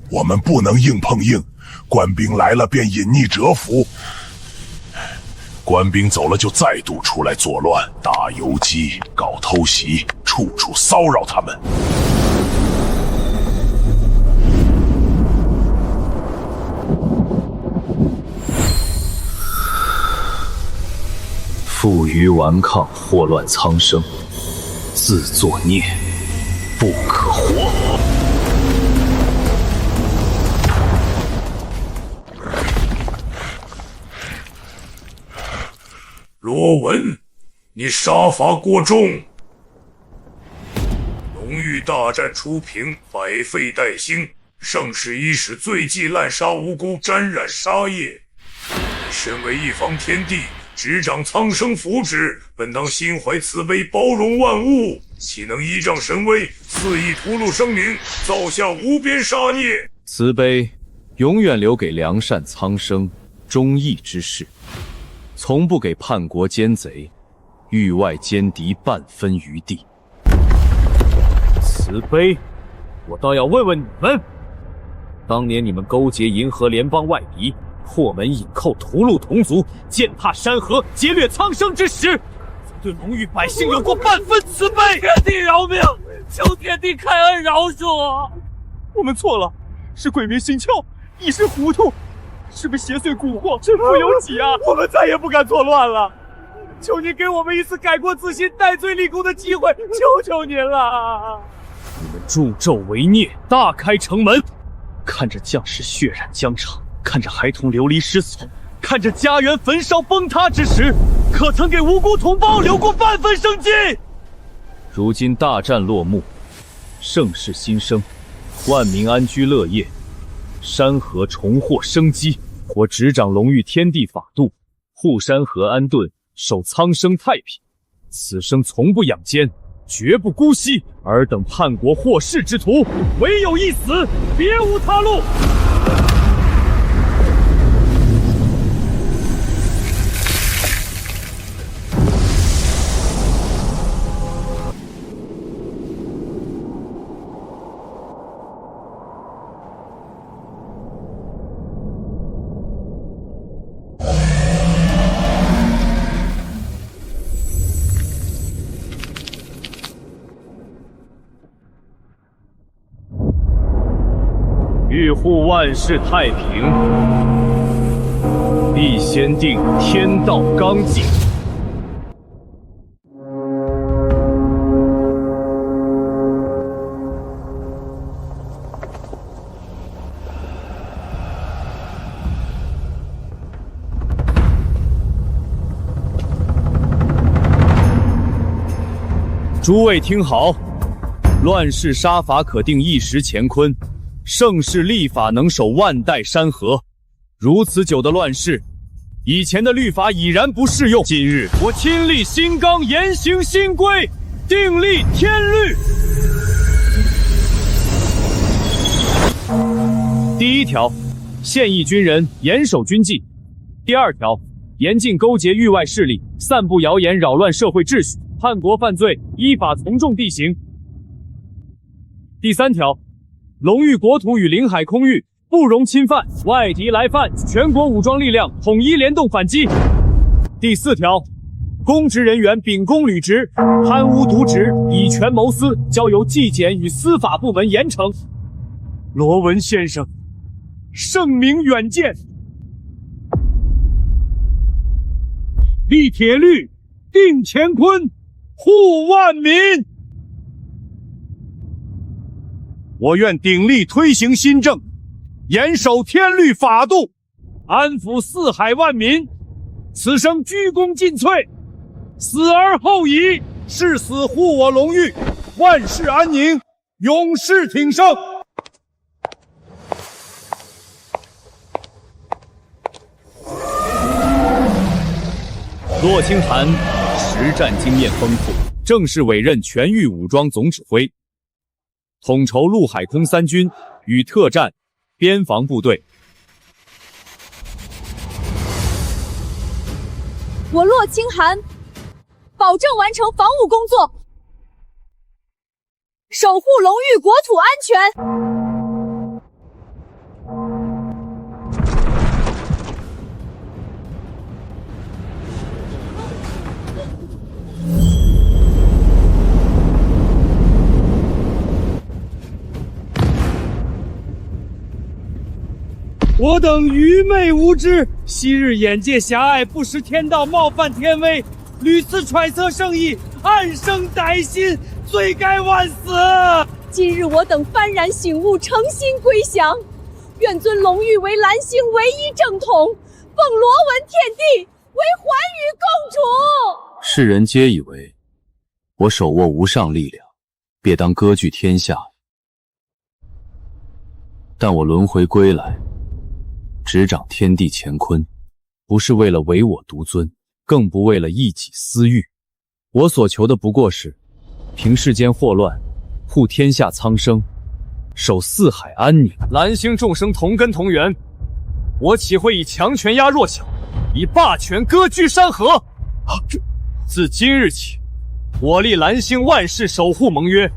我们不能硬碰硬，官兵来了便隐匿蛰伏。官兵走了就再度出来作乱，打游击，搞偷袭，处处骚扰他们。负隅顽抗，祸乱苍生，自作孽，不可活。罗文，你杀伐过重。龙域大战初平，百废待兴，盛世伊始罪迹滥杀无辜，沾染杀业。身为一方天地，执掌苍生福祉，本当心怀慈悲，包容万物，岂能依仗神威，肆意屠戮生灵，造下无边杀孽？慈悲永远留给良善苍生、忠义之士，从不给叛国奸贼、域外奸敌半分余地。慈悲，我倒要问问你们，当年你们勾结银河联邦外敌，破门引寇，屠戮同族，践踏山河，劫掠苍生之时，对龙域百姓有过半分慈悲？天地饶命，求天地开恩饶恕啊！我们错了，是鬼迷心窍，一时糊涂，是被邪祟蛊惑，身负有己啊！我们再也不敢作乱了，求您给我们一次改过自新、戴罪立功的机会，求求您了！你们助纣为虐，大开城门，看着将士血染疆场，看着孩童流离失所，看着家园焚烧崩塌之时，可曾给无辜同胞留过半分生机？如今大战落幕，盛世新生，万民安居乐业，山河重获生机，我执掌龙域天地法度，护山河安顿，守苍生太平。此生从不养奸，绝不姑息。尔等叛国祸世之徒，唯有一死，别无他路。欲护万世太平，必先定天道纲纪。诸位听好，乱世杀伐可定一时乾坤。盛世立法能守万代山河，如此久的乱世，以前的律法已然不适用。今日我亲立新纲，严行新规，订立天律。第一条，现役军人严守军纪；第二条，严禁勾结域外势力，散布谣言，扰乱社会秩序，叛国犯罪，依法从重地刑。第三条，龙域国土与领海空域不容侵犯，外敌来犯，全国武装力量统一联动反击。第四条，公职人员秉公履职，贪污渎职、以权谋私，交由纪检与司法部门严惩。罗文先生，圣明远见，立铁律，定乾坤，护万民。我愿鼎力推行新政，严守天律法度，安抚四海万民。此生鞠躬尽瘁，死而后已。誓死护我龙域，万世安宁，永世挺盛。骆清潭实战经验丰富，正式委任全域武装总指挥，统筹陆海空三军与特战、边防部队。我骆清寒保证完成防务工作，守护龙域国土安全。我等愚昧无知，昔日眼界狭隘，不识天道，冒犯天威，屡次揣测圣意，暗生歹心，罪该万死。今日我等幡然醒悟，诚心归降，愿尊龙域为蓝星唯一正统，奉罗文天帝为寰宇共主。世人皆以为我手握无上力量，便当割据天下，但我轮回归来，执掌天地乾坤，不是为了唯我独尊，更不为了一己私欲。我所求的不过是平世间祸乱，护天下苍生，守四海安宁。蓝星众生同根同源，我岂会以强权压弱小，以霸权割据山河？自今日起，我立蓝星万世守护盟约，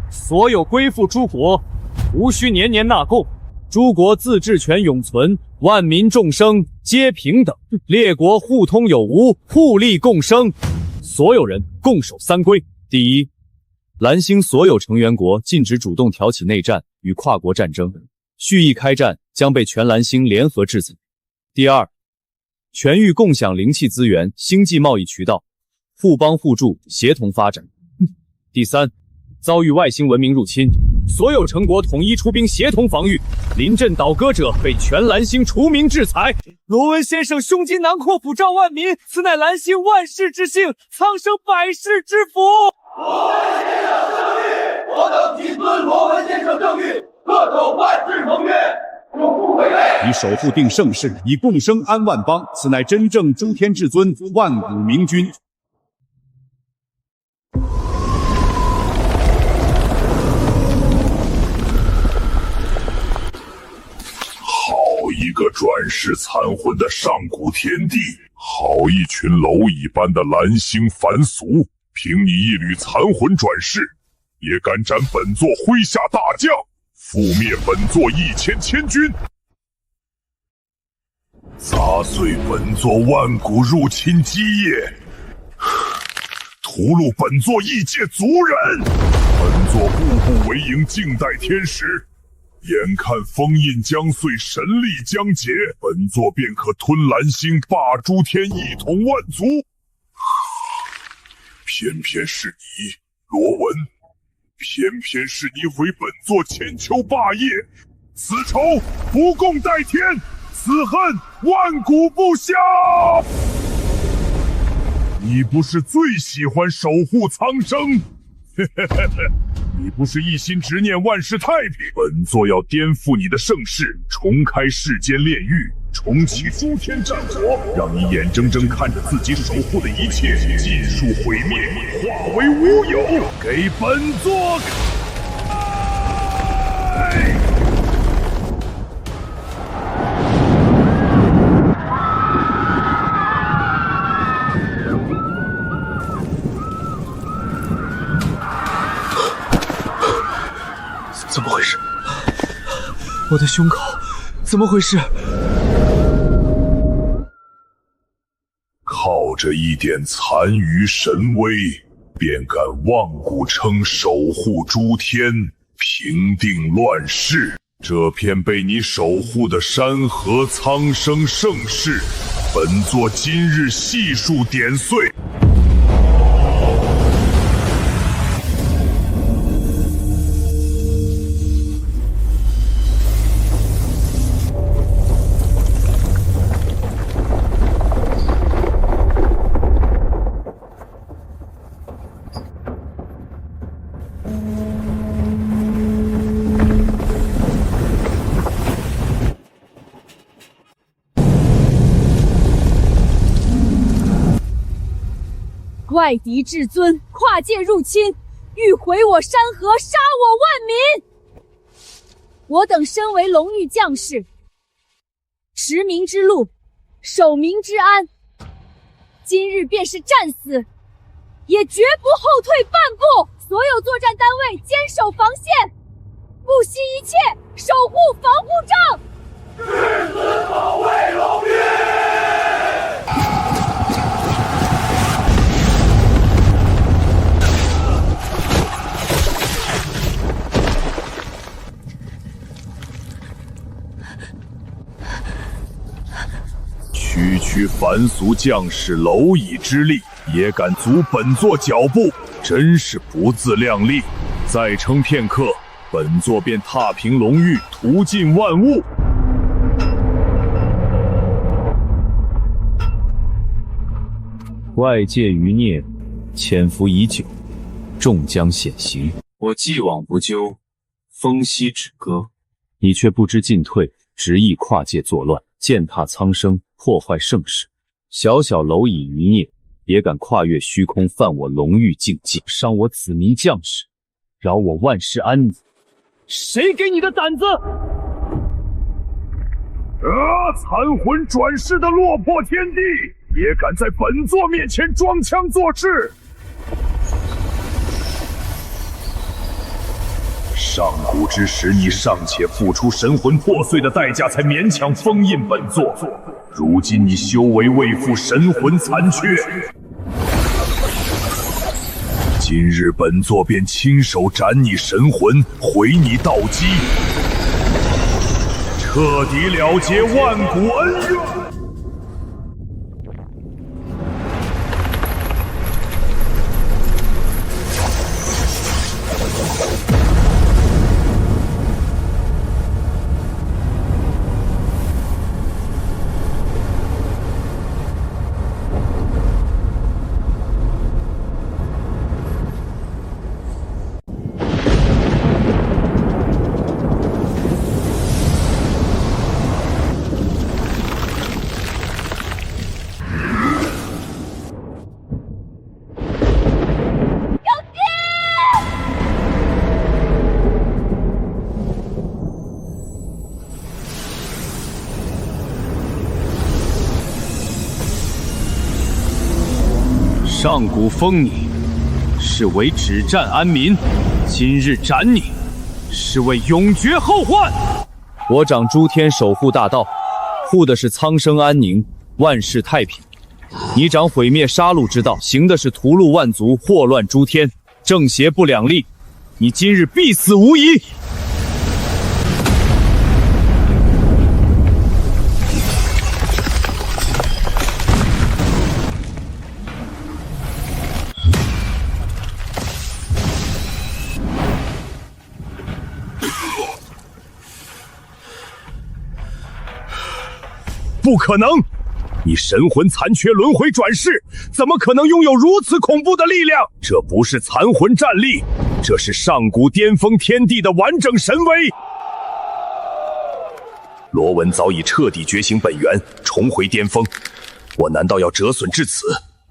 所有归附诸国，无需年年纳贡，诸国自治权永存，万民众生皆平等，列国互通有无，互利共生，所有人共守三规。第一，蓝星所有成员国禁止主动挑起内战与跨国战争，蓄意开战将被全蓝星联合制裁。第二，全域共享灵气资源、星际贸易渠道，互帮互助，协同发展。第三，遭遇外星文明入侵，所有成国统一出兵，协同防御，临阵倒戈者被全蓝星除名制裁。罗文先生胸襟囊括，普照万民，此乃蓝星万世之幸，苍生百世之福。罗文先生圣谕，我等谨遵罗文先生圣谕，恪守万世盟约。永不违背。以守护定盛世，以共生安万邦，此乃真正诸天至尊，万古明君。好一个转世残魂的上古天地，好一群蝼蚁般的蓝星凡俗，凭你一缕残魂转世，也敢斩本座麾下大将，覆灭本座1000千军，砸碎本座万古入侵基业，屠戮本座异界族人，本座步步为营，静待天时。眼看封印将碎，神力将竭，本座便可吞蓝星，霸诸天，一统万族。偏偏是你，罗文，偏偏是你为本座千秋霸业，此仇不共戴天，此恨万古不消。你不是最喜欢守护苍生？你不是一心执念万世太平？本座要颠覆你的盛世，重开世间炼狱，重启诸天战火，让你眼睁睁看着自己守护的一切尽数毁灭，化为乌有，给本座开！怎么回事？我的胸口怎么回事？靠着一点残余神威，便敢妄古称守护诸天，平定乱世。这片被你守护的山河苍生盛世，本座今日悉数点碎。外敌至尊跨界入侵，欲毁我山河，杀我万民。我等身为龙域将士，持民之路，守民之安。今日便是战死，也绝不后退半步。所有作战单位坚守防线，不惜一切守护防护罩，誓死保卫龙域。区区凡俗将士，蝼蚁之力，也敢阻本座脚步，真是不自量力！再撑片刻，本座便踏平龙域，屠尽万物。外界余孽潜伏已久，终将显形。我既往不咎，风息止戈，你却不知进退，执意跨界作乱，践踏苍生，破坏盛世。小小蝼蚁余孽，也敢跨越虚空，犯我龙域禁忌，伤我子民将士，扰我万世安宁。谁给你的胆子？残魂转世的落魄天地，也敢在本座面前装腔作势！上古之时，你尚且付出神魂破碎的代价，才勉强封印本座。如今你修为未复，神魂残缺。今日本座便亲手斩你神魂，毁你道基，彻底了结万古恩怨。上古封你，是为止战安民；今日斩你，是为永绝后患。我掌诸天，守护大道，护的是苍生安宁，万世太平。你掌毁灭杀戮之道，行的是屠戮万族，祸乱诸天，正邪不两立。你今日必死无疑。不可能！你神魂残缺，轮回转世，怎么可能拥有如此恐怖的力量？这不是残魂战力，这是上古巅峰天地的完整神威。罗文早已彻底觉醒本源，重回巅峰。我难道要折损至此？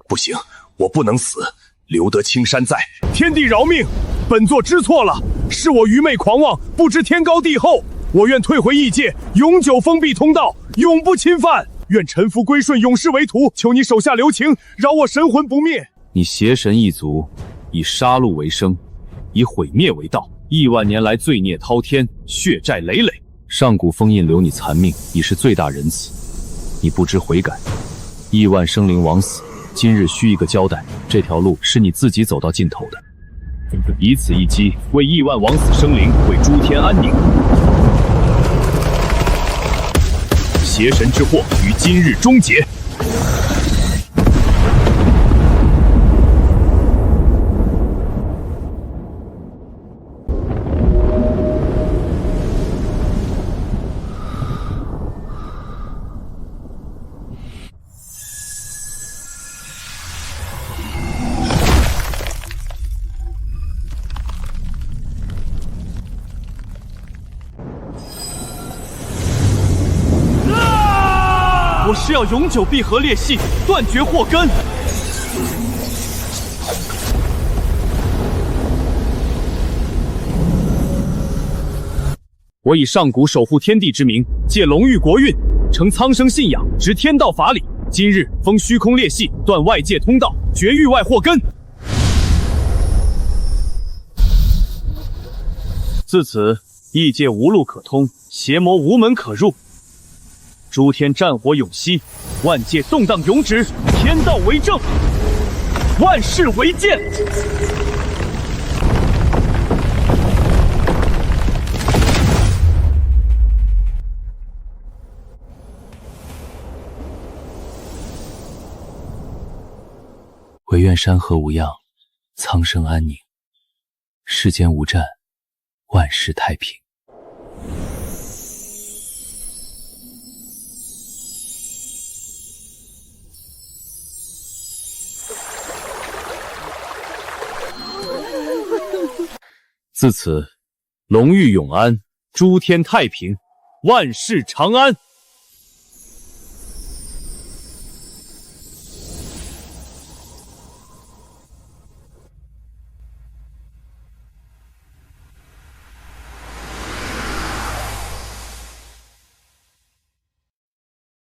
不行，我不能死，留得青山在。天地饶命！本座知错了，是我愚昧狂妄，不知天高地厚。我愿退回异界，永久封闭通道，永不侵犯。愿臣服归顺，永世为徒。求你手下留情，饶我神魂不灭。你邪神一族，以杀戮为生，以毁灭为道，亿万年来罪孽滔天，血债累累。上古封印留你残命，已是最大仁慈。你不知悔改，亿万生灵枉死，今日需一个交代。这条路是你自己走到尽头的，以此一击，为亿万枉死生灵，为诸天安宁。邪神之祸于今日终结。我是要永久闭合裂隙，断绝祸根。我以上古守护天地之名，借龙域国运，承苍生信仰，执天道法理。今日封虚空裂隙，断外界通道，绝域外祸根。自此，异界无路可通，邪魔无门可入。诸天战火永息，万界动荡永止，天道为证，万世为鉴。唯愿山河无恙，苍生安宁，世间无战，万世太平。自此，龙域永安，诸天太平，万世长安。